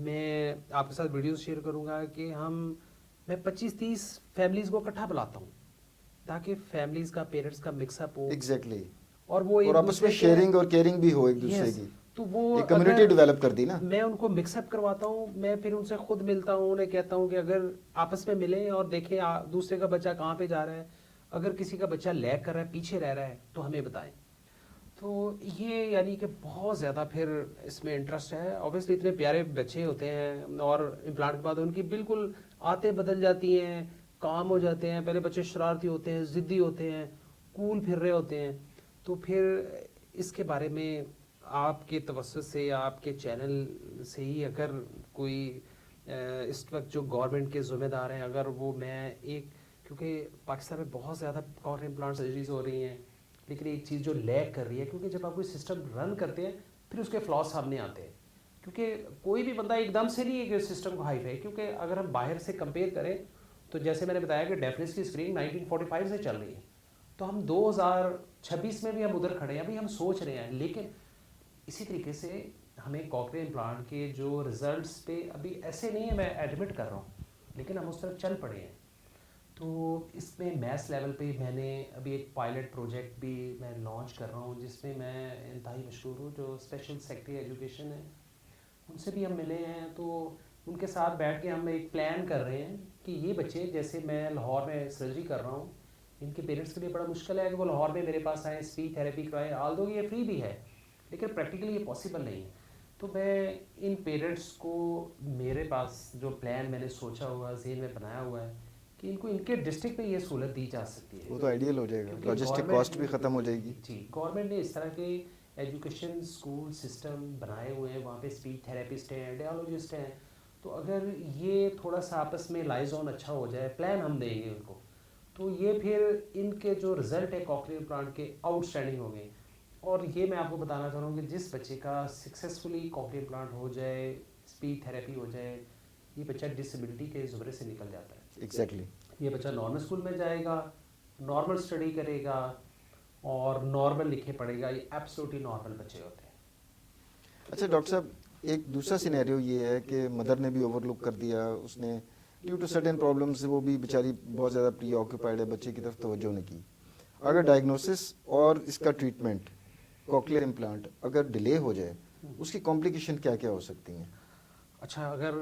میں آپ کے ساتھ ویڈیوز شیئر کروں گا کہ میں 25-30 فیملیز کو اکٹھا بلاتا ہوں تاکہ فیملیز کا، پیرنٹس کا مکس اپ ہو، ایگزیکٹلی. اور وہ اور آپس میں شیئرنگ اور کیئرنگ بھی ہو ایک دوسرے کی. تو وہ ایک کمیونٹی ڈیولپ کر دی نا. میں ان کو مکس اپ کرواتا ہوں، میں پھر ان سے خود ملتا ہوں، انہیں کہتا ہوں کہ اگر آپس میں ملیں اور دیکھیں دوسرے کا بچہ کہاں پہ جا رہا ہے، اگر کسی کا بچہ لیگ کر رہا ہے، پیچھے رہ رہا ہے، تو ہمیں بتائیں. تو یہ یعنی کہ بہت زیادہ پھر اس میں انٹرسٹ ہے. اوبیسلی اتنے پیارے بچے ہوتے ہیں، اور امپلانٹ کے بعد ان کی بالکل عادتیں بدل جاتی ہیں، کام ہو جاتے ہیں. پہلے بچے شرارتی ہوتے ہیں، ضدی ہوتے ہیں، کول پھر رہے ہوتے ہیں. تو پھر اس کے بارے میں آپ کے توسط سے یا آپ کے چینل سے ہی اگر کوئی اس وقت جو گورنمنٹ کے ذمہ دار ہیں، اگر وہ میں کیونکہ پاکستان میں بہت زیادہ کارن امپلانٹ سرجریز ہو رہی ہیں، لیکن ایک چیز جو لیگ کر رہی ہے، کیونکہ جب آپ کوئی سسٹم رن کرتے ہیں پھر اس کے فلاس سامنے آتے ہیں. کیونکہ کوئی بھی بندہ ایک دم سے نہیں ہے کہ سسٹم کو ہائی فائی، کیونکہ اگر ہم باہر سے کمپیئر کریں تو جیسے میں نے بتایا کہ ڈیفنس کی اسکرین 1945 سے چل رہی ہے، تو ہم 2026 میں بھی ہم ادھر کھڑے ہیں. ابھی ہم سوچ رہے ہیں، لیکن اسی طریقے سے ہمیں کوکلیئر امپلانٹ کے جو ریزلٹس پہ ابھی ایسے نہیں ہے میں ایڈمٹ کر رہا ہوں، لیکن ہم اس طرف چل پڑے ہیں. تو اس میں میس لیول پہ میں نے ابھی ایک پائلٹ پروجیکٹ بھی میں لانچ کر رہا ہوں، جس میں میں انتہائی مشہور ہوں. جو اسپیشل سیکٹری ایجوکیشن ہے ان سے بھی ہم ملے ہیں، تو ان کے ساتھ بیٹھ کے ہم ایک پلان کر رہے ہیں کہ یہ بچے، جیسے میں لاہور میں سرجری کر رہا ہوں، ان کے پیرنٹس کے لیے بڑا مشکل ہے کہ وہ لاہور میں میرے پاس آئیں، اسپیچ تھراپی کرائیں. آلدو یہ فری بھی ہے لیکن پریکٹیکلی یہ پاسبل نہیں ہے. تو میں ان پیرنٹس کو، میرے پاس جو پلان میں نے سوچا ہوا، ذہن میں بنایا ہوا ہے کہ ان کو ان کے ڈسٹرکٹ میں یہ سہولت دی جا سکتی ہے. وہ تو آئیڈیل ہو جائے گا، لاجسٹک کاسٹ بھی ختم ہو جائے گی. جی، گورنمنٹ نے اس طرح کے ایجوکیشن اسکول سسٹم بنائے ہوئے ہیں، وہاں پہ اسپیچ تھراپسٹ ہیں، ڈیالوجسٹ ہیں. تو اگر یہ تھوڑا سا آپس میں لائزون اچھا ہو جائے، پلان ہم دیں گے ان کو، تو یہ پھر ان کے جو رزلٹ ہے کوکلیئر امپلانٹ کے آؤٹ اسٹینڈنگ ہو گئے. اور یہ میں آپ کو بتانا چاہ رہا ہوں کہ جس بچے کا سکسیزفلی کوکلیئر امپلانٹ ہو جائے، اسپیچ تھراپی ہو جائے، یہ بچہ ڈسیبلٹی کے زمرے سے نکل جاتا ہے. ایگزیکٹلی. یہ بچہ نارمل اسکول میں جائے گا، نارمل اسٹڈی کرے گا، اور نارمل لکھے پڑھے گا. یہ ایبسولوٹلی نارمل بچے ہوتے ہیں. اچھا ڈاکٹر صاحب، ایک دوسرا سینیریو یہ ہے کہ مدر نے بھی اوور لک کر دیا، اس نے ڈیو ٹو سرٹن پرابلمس وہ بھی بیچاری بہت زیادہ پری آکوپائڈ ہے، بچے کی طرف توجہ نہیں کی. اگر ڈائگنوسس اور اس کا ٹریٹمنٹ کوکلیئر امپلانٹ اگر ڈیلے ہو جائے، اس کی کمپلیکیشن کیا کیا ہو سکتی ہیں؟ اچھا، اگر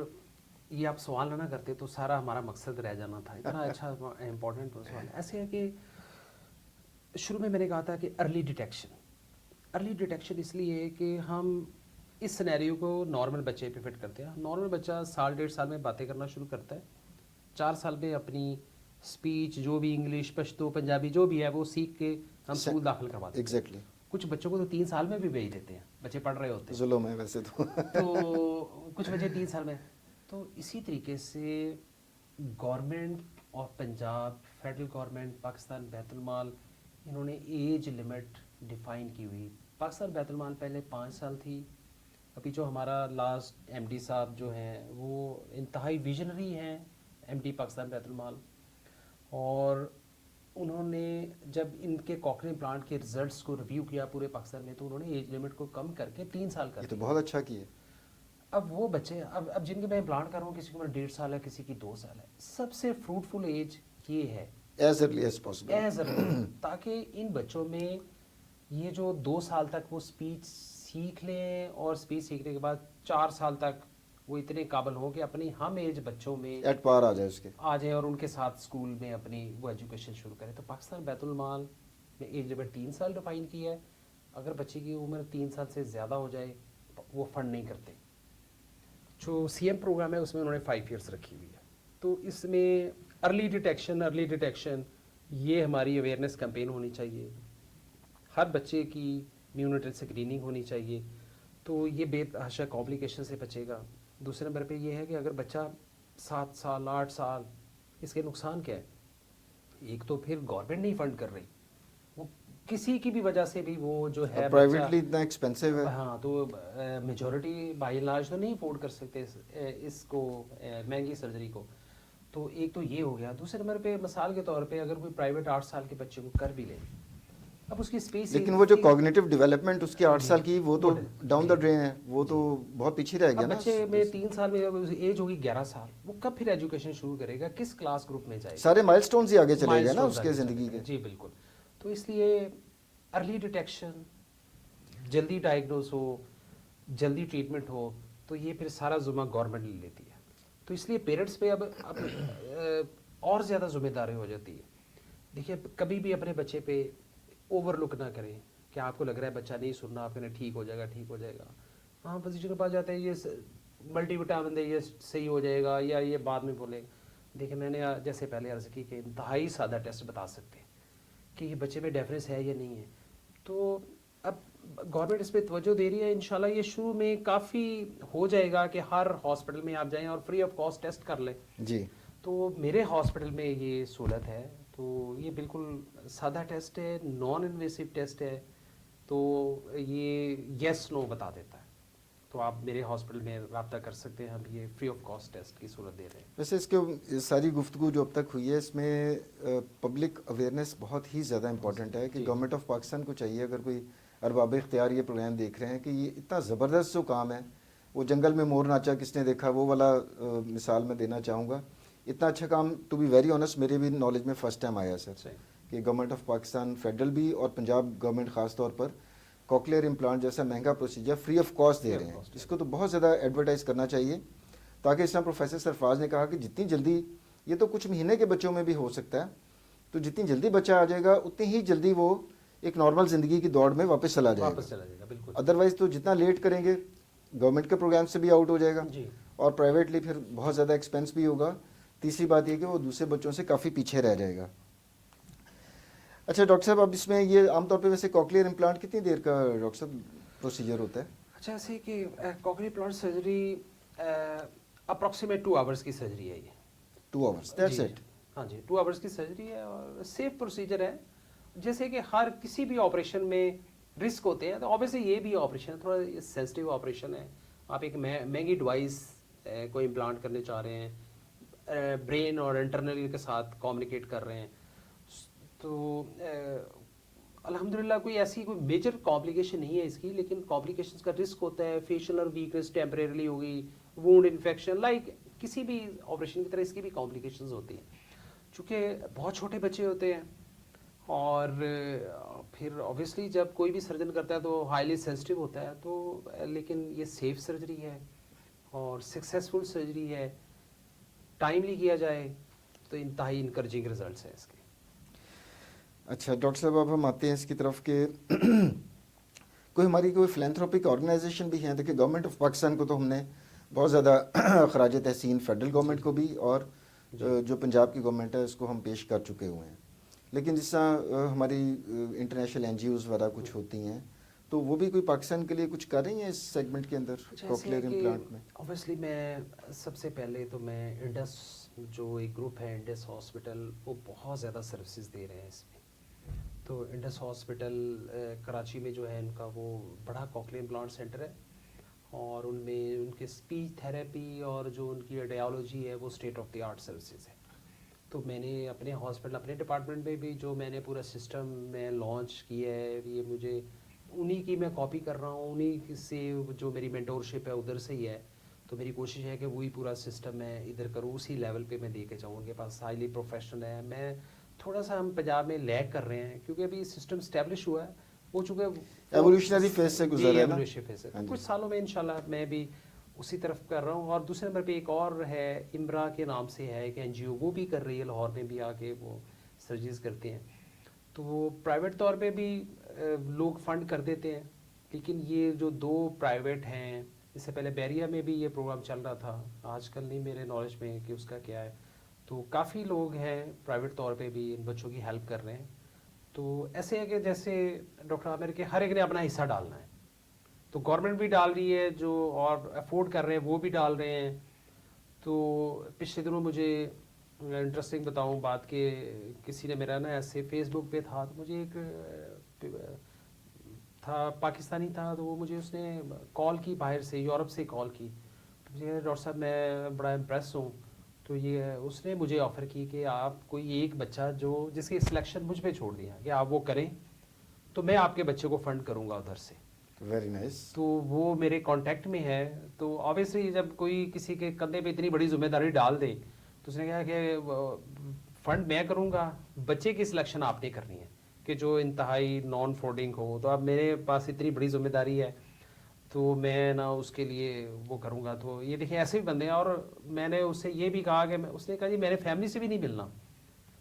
یہ آپ سوال نہ کرتے تو سارا ہمارا مقصد رہ جانا تھا. اتنا اچھا امپورٹنٹ سوال. ایسے ہے کہ شروع میں نے کہا تھا کہ ارلی ڈیٹیکشن اس لیے کہ ہم اس سینیریو کو نارمل بچے پہ فٹ کرتے ہیں. نارمل بچہ 1.5 سال میں باتیں کرنا شروع کرتا ہے، 4 سال میں اپنی اسپیچ جو بھی انگلش، پشتو، پنجابی جو بھی ہے وہ سیکھ کے ہم اسکول داخل کرواتے ہیں. ایگزیکٹلی. کچھ بچوں کو تو 3 سال میں بھی بھیج دیتے ہیں، بچے پڑھ رہے ہوتے ہیں. ظلم ہے ویسے تو کچھ بچے 3 سال میں. تو اسی طریقے سے گورنمنٹ اور پنجاب فیڈرل گورنمنٹ، پاکستان بیت المال، انہوں نے ایج لمٹ ڈیفائن کی ہوئی. پاکستان بیت المال پہلے 5 سال تھی. ابھی جو ہمارا لاسٹ ایم ڈی صاحب جو ہیں وہ انتہائی ویژنری ہیں، ایم ڈی پاکستان بیت المال. اور انہوں نے جب ان کے کوکلیئر امپلانٹ کے ریزلٹس کو ریویو کیا پورے پاکستان میں، تو انہوں نے ایج لمٹ کو کم کر کے 3 سال کر یہ دیا. تو بہت اچھا کیا. اب وہ بچے، اب جن کے میں امپلانٹ کر رہا ہوں، کسی کی عمر 1.5 سال ہے، کسی کی 2 سال ہے، سب سے فروٹفل ایج یہ ہے ایز ارلی ایز پاسبل، تاکہ ان بچوں میں یہ جو 2 سال تک وہ اسپیچ سیکھ لیں، اور اسپیچ سیکھنے کے بعد 4 سال تک وہ اتنے قابل ہوں کہ اپنی ہم ایج بچوں میں ایٹ پار آ جائے اس کے، آ جائیں اور ان کے ساتھ اسکول میں اپنی وہ ایجوکیشن شروع کریں. تو پاکستان بیت المال میں ایج لمٹ 3 سال ڈیفائن کی ہے. اگر بچے کی عمر 3 سال سے زیادہ ہو جائے وہ فنڈ نہیں کرتے. جو سی ایم پروگرام ہے اس میں انہوں نے 5 ایئرس رکھی ہوئی ہے. تو اس میں ارلی ڈیٹیکشن یہ ہماری اویئرنیس کمپین ہونی چاہیے. ہر بچے کی نیونیٹل اسکریننگ ہونی چاہیے، تو یہ بے تحاشا کمپلیکیشن سے بچے گا. دوسرے نمبر پہ یہ ہے کہ اگر بچہ 7 साल 8 साल, इसके नुकसान क्या है? एक तो फिर गवर्नमेंट नहीं फंड कर रही, वो किसी की भी वजह से भी वो जो है बच्चा, प्राइवेटली इतना एक्सपेंसिव है। हाँ, तो मेजॉरिटी बाय एंड लार्ज तो नहीं अफोर्ड कर सकते इसको, महंगी सर्जरी को। तो एक तो ये हो गया। दूसरे नंबर पे मिसाल के तौर पे अगर कोई प्राइवेट 8 साल के बच्चे को कर भी ले, अब उसकी स्पेस, लेकिन वो जो कॉग्निटिव डेवलपमेंट उसकी 8 साल की, वो तो जी, डाउन द जी, ड्रेन है, वो तो बहुत पीछे रह गया अब ना। बच्चे में 3 साल में जब एज होगी 11 साल, वो कब फिर एजुकेशन शुरू करेगा, किस क्लास ग्रुप में जाएगा? सारे माइलस्टोन्स ही आगे चले गए ना Milestones उसके आगे ज़िंदगी चले के। गए। जी बिल्कुल। तो इसलिए अर्ली डिटेक्शन, जल्दी डायग्नोस हो, जल्दी ट्रीटमेंट हो, तो ये फिर सारा जुम्मा गवर्नमेंट ले लेती है। तो इसलिए पेरेंट्स पे अब और ज़्यादा जिम्मेदारी हो जाती है। देखिए, कभी भी अपने बच्चे पे ओवरलुक ना करें कि आपको लग रहा है बच्चा नहीं सुनना, आप कहना ठीक हो जाएगा, ठीक हो जाएगा। हाँ, फिजिशियन के पास जाते हैं, ये मल्टीविटामिन दे, ये सही हो जाएगा, या ये बाद में बोलेगा। देखिए, मैंने जैसे पहले अर्ज़ की कि इंतहाई सादा टेस्ट बता सकते हैं कि ये बच्चे में डेफनेस है या नहीं है। तो अब गवर्नमेंट इस पर तवज्जो दे रही है, इंशाल्लाह ये शुरू में काफ़ी हो जाएगा कि हर हॉस्पिटल में आप जाएं और फ्री ऑफ कॉस्ट टेस्ट कर लें। जी। तो मेरे हॉस्पिटल में ये सहूलत है, तो ये बिल्कुल सादा टेस्ट है, नॉन इन्वेसिव टेस्ट है, तो ये यस नो बता देता है। तो आप मेरे हॉस्पिटल में रब्ता कर सकते हैं, हम ये फ्री ऑफ कॉस्ट टेस्ट की सूरत दे रहे हैं। वैसे इसके सारी गुफ्तगू जो अब तक हुई है, इसमें पब्लिक अवेयरनेस बहुत ही ज़्यादा इंपॉर्टेंट है कि जी। गवर्नमेंट ऑफ पाकिस्तान को चाहिए, अगर कोई अरबाब इख्तियार ये प्रोग्राम देख रहे हैं, कि ये इतना ज़बरदस्त जो काम है, वो जंगल में मोर नाचा किसने देखा, वो वाला मिसाल मैं देना चाहूँगा। इतना अच्छा काम, टू बी वेरी ऑनेस्ट, मेरे भी नॉलेज में फ़र्स्ट टाइम आया सर, सही। कि गवर्नमेंट ऑफ पाकिस्तान फेडरल भी और पंजाब गवर्नमेंट ख़ास तौर पर कॉकलियर इम्प्लांट जैसा महंगा procedure free of cost they Free of रहे हैं। cost, इसको तो बहुत ज़्यादा एडवर्टाइज़ करना चाहिए, ताकि इस तरह प्रोफेसर सरफराज ने कहा कि जितनी जल्दी, ये तो कुछ महीने के बच्चों में भी हो सकता है, तो जितनी जल्दी बच्चा आ जाएगा उतनी ही जल्दी वो एक नॉर्मल ज़िंदगी की दौड़ में वापस चला वापस जाएगा। चला जाएगा, बिल्कुल। अदरवाइज़ तो जितना लेट करेंगे गवर्नमेंट के प्रोग्राम से भी आउट हो जाएगा, जी। और प्राइवेटली फिर बहुत ज़्यादा एक्सपेंस भी होगा। तीसरी बात ये कि वो दूसरे बच्चों से काफ़ी पीछे रह जाएगा। अच्छा डॉक्टर साहब, अब इसमें ये आमतौर पे वैसे कॉकलियर इम्प्लांट कितनी देर का डॉक्टर साहब प्रोसीजर होता है? अच्छा, ऐसे कि cochlear implant surgery approximate 2 hours की सर्जरी है ये। 2 आवर्स, दैट्स जी, इट। हाँ जी, 2 आवर्स की सर्जरी है और सेफ प्रोसीजर है। जैसे कि हर किसी भी ऑपरेशन में रिस्क होते हैं, तो ऑब्वियसली ये भी ऑपरेशन है, थोड़ा सेंसिटिव ऑपरेशन है। आप एक महंगी डिवाइस को इम्प्लांट करने चाह रहे हैं, ब्रेन और इंटरनल के साथ कम्युनिकेट कर रहे हैं, तो अल्हम्दुलिल्लाह कोई ऐसी कोई मेजर कॉम्प्लिकेशन नहीं है इसकी, लेकिन कॉम्प्लिकेशंस का रिस्क होता है। फेशियल और वीकनेस टेम्परेरली होगी, वुंड इन्फेक्शन, लाइक किसी भी ऑपरेशन की तरह इसकी भी कॉम्प्लिकेशंस होती हैं। चूँकि बहुत छोटे बच्चे होते हैं और फिर ऑब्वियसली जब कोई भी सर्जन करता है तो हाईली सेंसिटिव होता है, तो लेकिन ये सेफ सर्जरी है और सक्सेसफुल सर्जरी है, टाइमली किया जाए तो इंतहाई इनकरेजिंग रिजल्ट्स हैं इसके। अच्छा डॉक्टर साहब, अब हम आते हैं इसकी तरफ के कोई हमारी कोई फिलैंथ्रोपिक ऑर्गेनाइजेशन भी हैं? देखिए, गवर्नमेंट ऑफ पाकिस्तान को तो हमने बहुत ज़्यादा खराज तहसीन फेडरल गवर्नमेंट को भी, और जो पंजाब की गवर्नमेंट है उसको हम पेश कर चुके हुए हैं। लेकिन जिस तरह हमारी इंटरनेशनल एनजीओज वगैरह कुछ होती हैं, तो वो भी कोई पाकिस्तान के लिए कुछ कर रही हैं इस सेगमेंट के अंदर, कॉकलियर इम्प्लांट में? ऑब्वियसली मैं सबसे पहले तो मैं इंडस, जो एक ग्रुप है इंडस हॉस्पिटल, वो बहुत ज़्यादा सर्विसेज दे रहे हैं इसमें। तो इंडस हॉस्पिटल कराची में जो है इनका वो बड़ा कॉकलियर इम्प्लांट सेंटर है, और उनमें उनके स्पीच थेरेपी और जो उनकी रेडियोलॉजी है वो state of the art services है। तो मैंने अपने हॉस्पिटल, अपने डिपार्टमेंट में भी जो मैंने पूरा सिस्टम में लॉन्च किया है, ये मुझे उन्हीं की मैं कॉपी कर रहा हूँ, उन्हीं से जो मेरी मेंटोरशिप है उधर से ही है। तो मेरी कोशिश है कि वही पूरा सिस्टम मैं इधर करूँ, उसी लेवल पे मैं लेके जाऊँ। उनके पास हाईली प्रोफेशनल है। मैं थोड़ा सा, हम पंजाब में लैग कर रहे हैं क्योंकि अभी सिस्टम स्टैब्लिश हुआ है, वो चूँकि एवोल्यूशनरी फेज से गुजर रहा है ना? एवोल्यूशनरी फेज से हाँ जी। कुछ सालों में इंशाल्लाह मैं भी उसी तरफ कर रहा हूँ। और दूसरे नंबर पे एक और है, इमरा के नाम से है एक एनजीओ, वो भी कर रही है, लाहौर में भी आके वो सर्जरीज करते हैं। तो वो प्राइवेट तौर पे भी लोग फंड कर देते हैं, लेकिन ये जो 2 प्राइवेट हैं, इससे पहले बैरिया में भी ये प्रोग्राम चल रहा था, आजकल नहीं मेरे नॉलेज में कि उसका क्या है। तो काफ़ी लोग हैं प्राइवेट तौर पे भी इन बच्चों की हेल्प कर रहे हैं। तो ऐसे है कि जैसे डॉक्टर आमिर के हर एक ने अपना हिस्सा डालना है, तो गवर्नमेंट भी डाल रही है, जो और अफोर्ड कर रहे हैं वो भी डाल रहे हैं। تو پچھلے دنوں مجھے انٹرسٹنگ بتاؤں بات کہ کسی نے میرا نا ایسے فیس بک پہ تھا، تو مجھے ایک تھا پاکستانی تھا، تو وہ مجھے اس نے کال کی باہر سے، یورپ سے کال کی. تو مجھے کہا ڈاکٹر صاحب میں بڑا امپریس ہوں. تو یہ اس نے مجھے آفر کی کہ آپ کوئی ایک بچہ جس کی سلیکشن مجھ پہ چھوڑ دیا کہ آپ وہ کریں تو میں آپ کے بچے کو فنڈ کروں گا ادھر سے. Very nice. تو وہ میرے کانٹیکٹ میں ہے. تو آبویسلی جب کوئی کسی کے کندھے پہ اتنی بڑی ذمہ داری ڈال دے تو اس نے کہا کہ فنڈ میں کروں گا، بچے کی سلیکشن آپ نے کرنی ہے کہ جو انتہائی نان فورڈنگ ہو. تو اب میرے پاس اتنی بڑی ذمہ داری ہے تو میں نا اس کے لیے وہ کروں گا. تو یہ دیکھیں ایسے بھی بندے ہیں. اور میں نے اس سے یہ بھی کہا کہ اس نے کہا جی میرے فیملی سے بھی نہیں ملنا،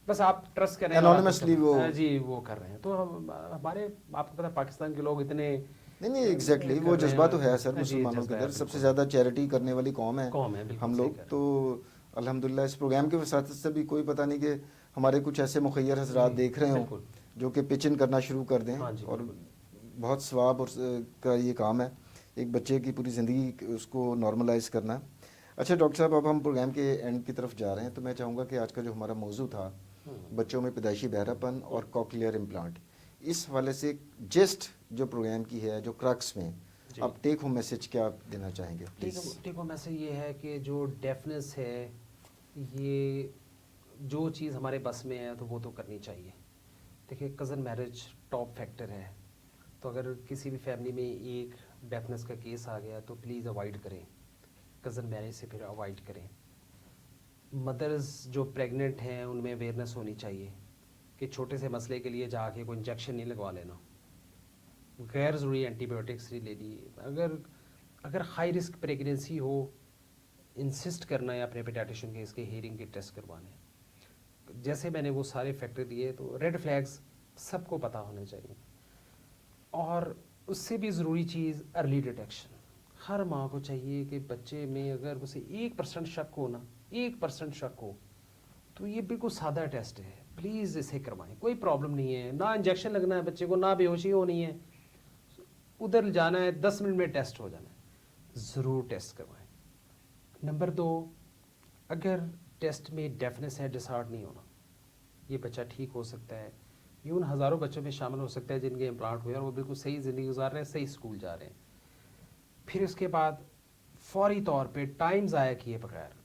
بس آپ ٹرسٹ کریں. انونیمسلی جی وہ کر رہے ہیں. تو ہمارے آپ کو پتا پاکستان کے لوگ اتنے نہیں ایگزیکٹلی وہ جذبہ تو ہے سر مسلمانوں کے اندر. سب سے زیادہ چیریٹی کرنے والی قوم ہے ہم لوگ. تو الحمدللہ اس پروگرام کے وساطت سے بھی کوئی پتہ نہیں کہ ہمارے کچھ ایسے مخیر حضرات دیکھ رہے ہوں جو کہ پچن کرنا شروع کر دیں. اور بہت ثواب کا یہ کام ہے ایک بچے کی پوری زندگی اس کو نارملائز کرنا. اچھا ڈاکٹر صاحب اب ہم پروگرام کے اینڈ کی طرف جا رہے ہیں. تو میں چاہوں گا کہ آج کا جو ہمارا موضوع تھا بچوں میں پیدائشی بہرا پن اور کوکلیئر امپلانٹ، اس حوالے سے جسٹ جو پروگرام کی ہے جو کرکس میں اب ٹیک ہوم میسج کیا دینا چاہیں گے؟ ٹیک ہوم میسج یہ ہے کہ جو ڈیفنس ہے یہ جو چیز ہمارے بس میں ہے تو وہ تو کرنی چاہیے. دیکھیں کزن میرج ٹاپ فیکٹر ہے. تو اگر کسی بھی فیملی میں ایک ڈیفنس کا کیس آ گیا تو پلیز اوائڈ کریں کزن میرج سے، پھر اوائڈ کریں. مدرز جو پریگننٹ ہیں ان میں اویئرنیس ہونی چاہیے کہ چھوٹے سے مسئلے کے لیے جا کے کوئی انجیکشن نہیں لگوا لینا، غیر ضروری اینٹی بایوٹکس نہیں لینی. اگر ہائی رسک پریگنینسی ہو انسسٹ کرنا ہے اپنے پیڈیاٹریشن کے اس کے ہیئرنگ کے ٹیسٹ کروانے. جیسے میں نے وہ سارے فیکٹر دیے تو ریڈ فلیگز سب کو پتہ ہونے چاہیے. اور اس سے بھی ضروری چیز ارلی ڈیٹیکشن. ہر ماں کو چاہیے کہ بچے میں اگر اسے 1% شک ہو نا، 1% شک ہو تو یہ بالکل سادہ ٹیسٹ ہے، پلیز اسے کروائیں. کوئی پرابلم نہیں ہے، نہ انجیکشن لگنا ہے بچے کو، نہ بے ہوشی ہونی ہے، ادھر جانا ہے 10 منٹ میں ٹیسٹ ہو جانا ہے. ضرور ٹیسٹ کروائیں. نمبر 2، اگر ٹیسٹ میں ڈیفنس ہے ڈسہارٹ نہیں ہونا، یہ بچہ ٹھیک ہو سکتا ہے. یوں ہزاروں بچوں میں شامل ہو سکتا ہے جن کے امپلانٹ ہوئے اور وہ بالکل صحیح زندگی گزار رہے ہیں، صحیح اسکول جا رہے ہیں. پھر اس کے بعد فوری طور پہ ٹائم ضائع کیے بغیر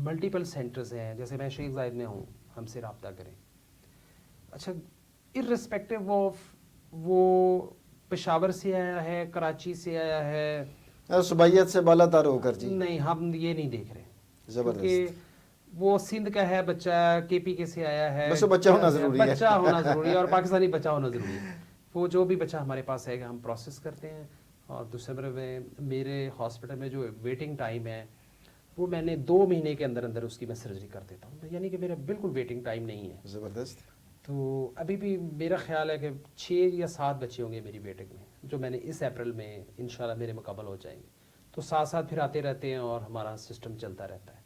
ملٹیپل سینٹرز ہیں، جیسے میں شیخ زائد میں ہوں، ہم سے رابطہ کریں. اچھا ارسپیکٹو آف وہ پشاور سے آیا ہے، کراچی سے آیا ہے، صبیت سے بالا تار ہو کر، جی نہیں ہم یہ نہیں دیکھ رہے. زبردست. کیونکہ وہ سندھ کا ہے بچہ، کے پی کے سے آیا ہے، بس وہ بچہ ہونا ضروری ہے. بچہ ہونا ضروری ہے اور پاکستانی بچہ ہونا ضروری ہے. وہ جو بھی بچہ ہمارے پاس ہے ہم پروسیس کرتے ہیں. اور دوسرے نمبر میں میرے ہاسپٹل میں جو ویٹنگ ٹائم ہے وہ میں نے 2 مہینے کے اندر اندر اس کی میں سرجری کر دیتا ہوں، یعنی کہ میرا بالکل ویٹنگ ٹائم نہیں ہے. زبردست. تو ابھی بھی میرا خیال ہے کہ 6 یا 7 بچے ہوں گے میری ویٹنگ میں جو میں نے اس اپریل میں انشاءاللہ میرے مکمل ہو جائیں گے. تو ساتھ ساتھ پھر آتے رہتے ہیں اور ہمارا سسٹم چلتا رہتا ہے.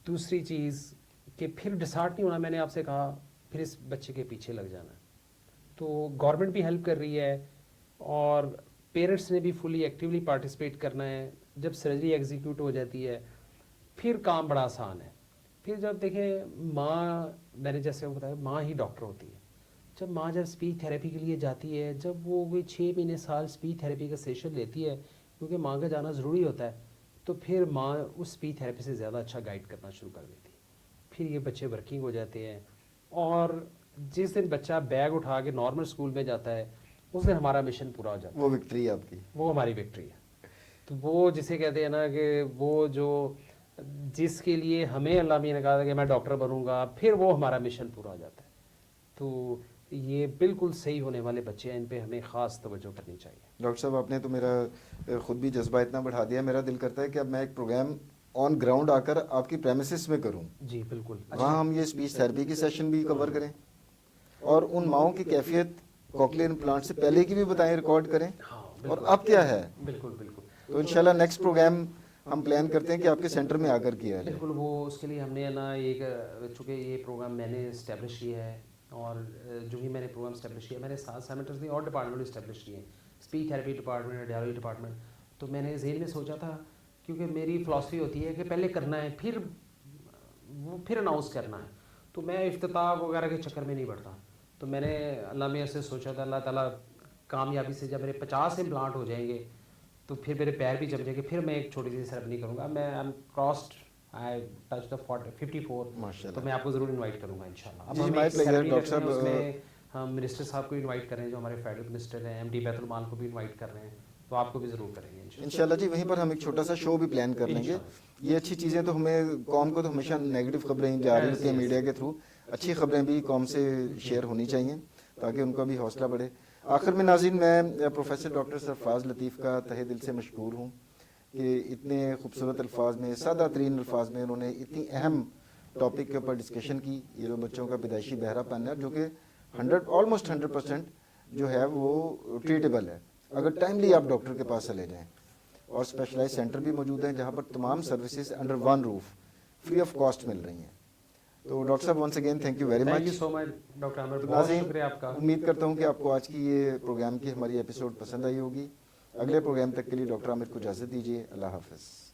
دوسری چیز کہ پھر ڈسہارٹ نہیں ہونا، میں نے آپ سے کہا پھر اس بچے کے پیچھے لگ جانا. تو گورنمنٹ بھی ہیلپ کر رہی ہے اور پیرنٹس نے بھی فلی ایکٹیولی پارٹیسپیٹ کرنا ہے. جب سرجری ایگزیکیوٹ ہو جاتی ہے پھر کام بڑا آسان ہے. پھر جب دیکھیں ماں، میں نے جیسے وہ بتایا ماں ہی ڈاکٹر ہوتی ہے. جب ماں جب اسپیچ تھیراپی کے لیے جاتی ہے، جب وہ کوئی 6 مہینے سال اسپیچ تھیراپی کا سیشن لیتی ہے کیونکہ ماں کا جانا ضروری ہوتا ہے، تو پھر ماں اس اسپیچ تھیراپی سے زیادہ اچھا گائیڈ کرنا شروع کر دیتی ہے. پھر یہ بچے ورکنگ ہو جاتے ہیں اور جس دن بچہ بیگ اٹھا کے نارمل اسکول میں جاتا ہے اس دن ہمارا مشن پورا ہو جاتا ہے. وہ وکٹری ہے آپ کی، وہ ہماری وکٹری ہے. تو وہ جسے کہتے ہیں نا کہ وہ جو جس کے لیے ہمیں اللہ میاں نے کہا تھا کہ میں ڈاکٹر بنوں گا، پھر وہ ہمارا مشن پورا ہو جاتا ہے. تو یہ بالکل صحیح ہونے والے بچے ہیں، ان پہ ہمیں خاص توجہ کرنی چاہیے. ڈاکٹر صاحب آپ نے تو میرا خود بھی جذبہ اتنا بڑھا دیا، میرا دل کرتا ہے کہ اب میں ایک پروگرام آن گراؤنڈ آ کر آپ کی پریمیسس میں کروں. جی بالکل. وہاں ہم یہ اسپیچ تھیراپی کی سیشن بھی کور کریں اور ان ماؤں کی کیفیت کوکلیئر امپلانٹ سے پہلے کی بھی بتائیں، ریکارڈ کریں اور اب کیا ہے. بالکل بالکل. تو انشاءاللہ نیکسٹ پروگرام ہم پلان کرتے ہیں کہ آپ کے سینٹر میں آ کر کیا جائے. بالکل. وہ اس کے لیے ہم نے نا ایک، چونکہ یہ پروگرام میں نے اسٹیبلش کیا ہے اور جو ہی میں نے پروگرام اسٹیبلش کیا میں نے 7 سیمسٹرز میں اور ڈپارٹمنٹ اسٹیبلش کیے ہیں، speech therapy department, radiology department. تو میں نے ذہن میں سوچا تھا क्योंकि मेरी फ़िलासफ़ी होती है कि पहले करना है, फिर अनाउंस करना है। तो मैं इफ्तिताह वगैरह के चक्कर में नहीं पड़ता। तो मैंने अल्लाह में ऐसे सोचा था, अल्लाह ताला कामयाबी से जब मेरे 50 इम्प्लांट हो जाएंगे तो फिर मेरे पैर भी जम जाएंगे, फिर मैं एक छोटी सी सेरेमनी करूँगा। मैं I am crossed, I touch the 54, तो माशाल्लाह मैं आपको ज़रूर इनवाइट करूँगा इंशाल्लाह। अब जी, हम माय एक प्लेजर सेरेमनी डॉक्टर रख रहे हैं, साहब। उसमें हम मिनिस्टर साहब को इनवाइट कर रहे हैं, जो हमारे फेडरल मिनिस्टर हैं, एमडी बैतुल माल को भी इनवाइट कर रहे हैं, तो आपको भी ज़रूर करेंगे इंशाल्लाह जी। वहीं पर हम एक छोटा सा शो भी प्लान कर लेंगे। ये अच्छी चीज़ें तो हमें, कौम को तो हमेशा नेगेटिव खबरें ही जा रही होती हैं मीडिया के थ्रू, अच्छी खबरें भी कौम से शेयर होनी चाहिए ताकि उनका भी हौसला बढ़े। आखिर में नाज़रीन, मैं प्रोफेसर डॉक्टर सरफराज लतीफ़ का तहे दिल से मशकूर हूँ कि इतने खूबसूरत अल्फाज में, सादा तरीन अल्फाज में उन्होंने इतनी अहम टॉपिक के ऊपर डिस्कशन की। ये जो बच्चों का पैदाइशी बहरापन है, जो कि 100 100% जो है वो ट्रीटेबल है अगर टाइमली आप डॉक्टर के पास चले जाएं। और स्पेशलाइज सेंटर भी मौजूद हैं जहां पर तमाम services under one roof free of cost मिल रही हैं। तो डॉक्टर साहब, once again thank you very much. Thank you so much doctor Aamir, तो बहुत नाज़रीन, शुक्रिया आपका। उम्मीद करता हूं कि आपको आज की ये प्रोग्राम की हमारी एपिसोड पसंद आई होगी। अगले प्रोग्राम तक के लिए डॉक्टर आमिर को इजाज़त दीजिए। अल्लाह हाफ़िज़।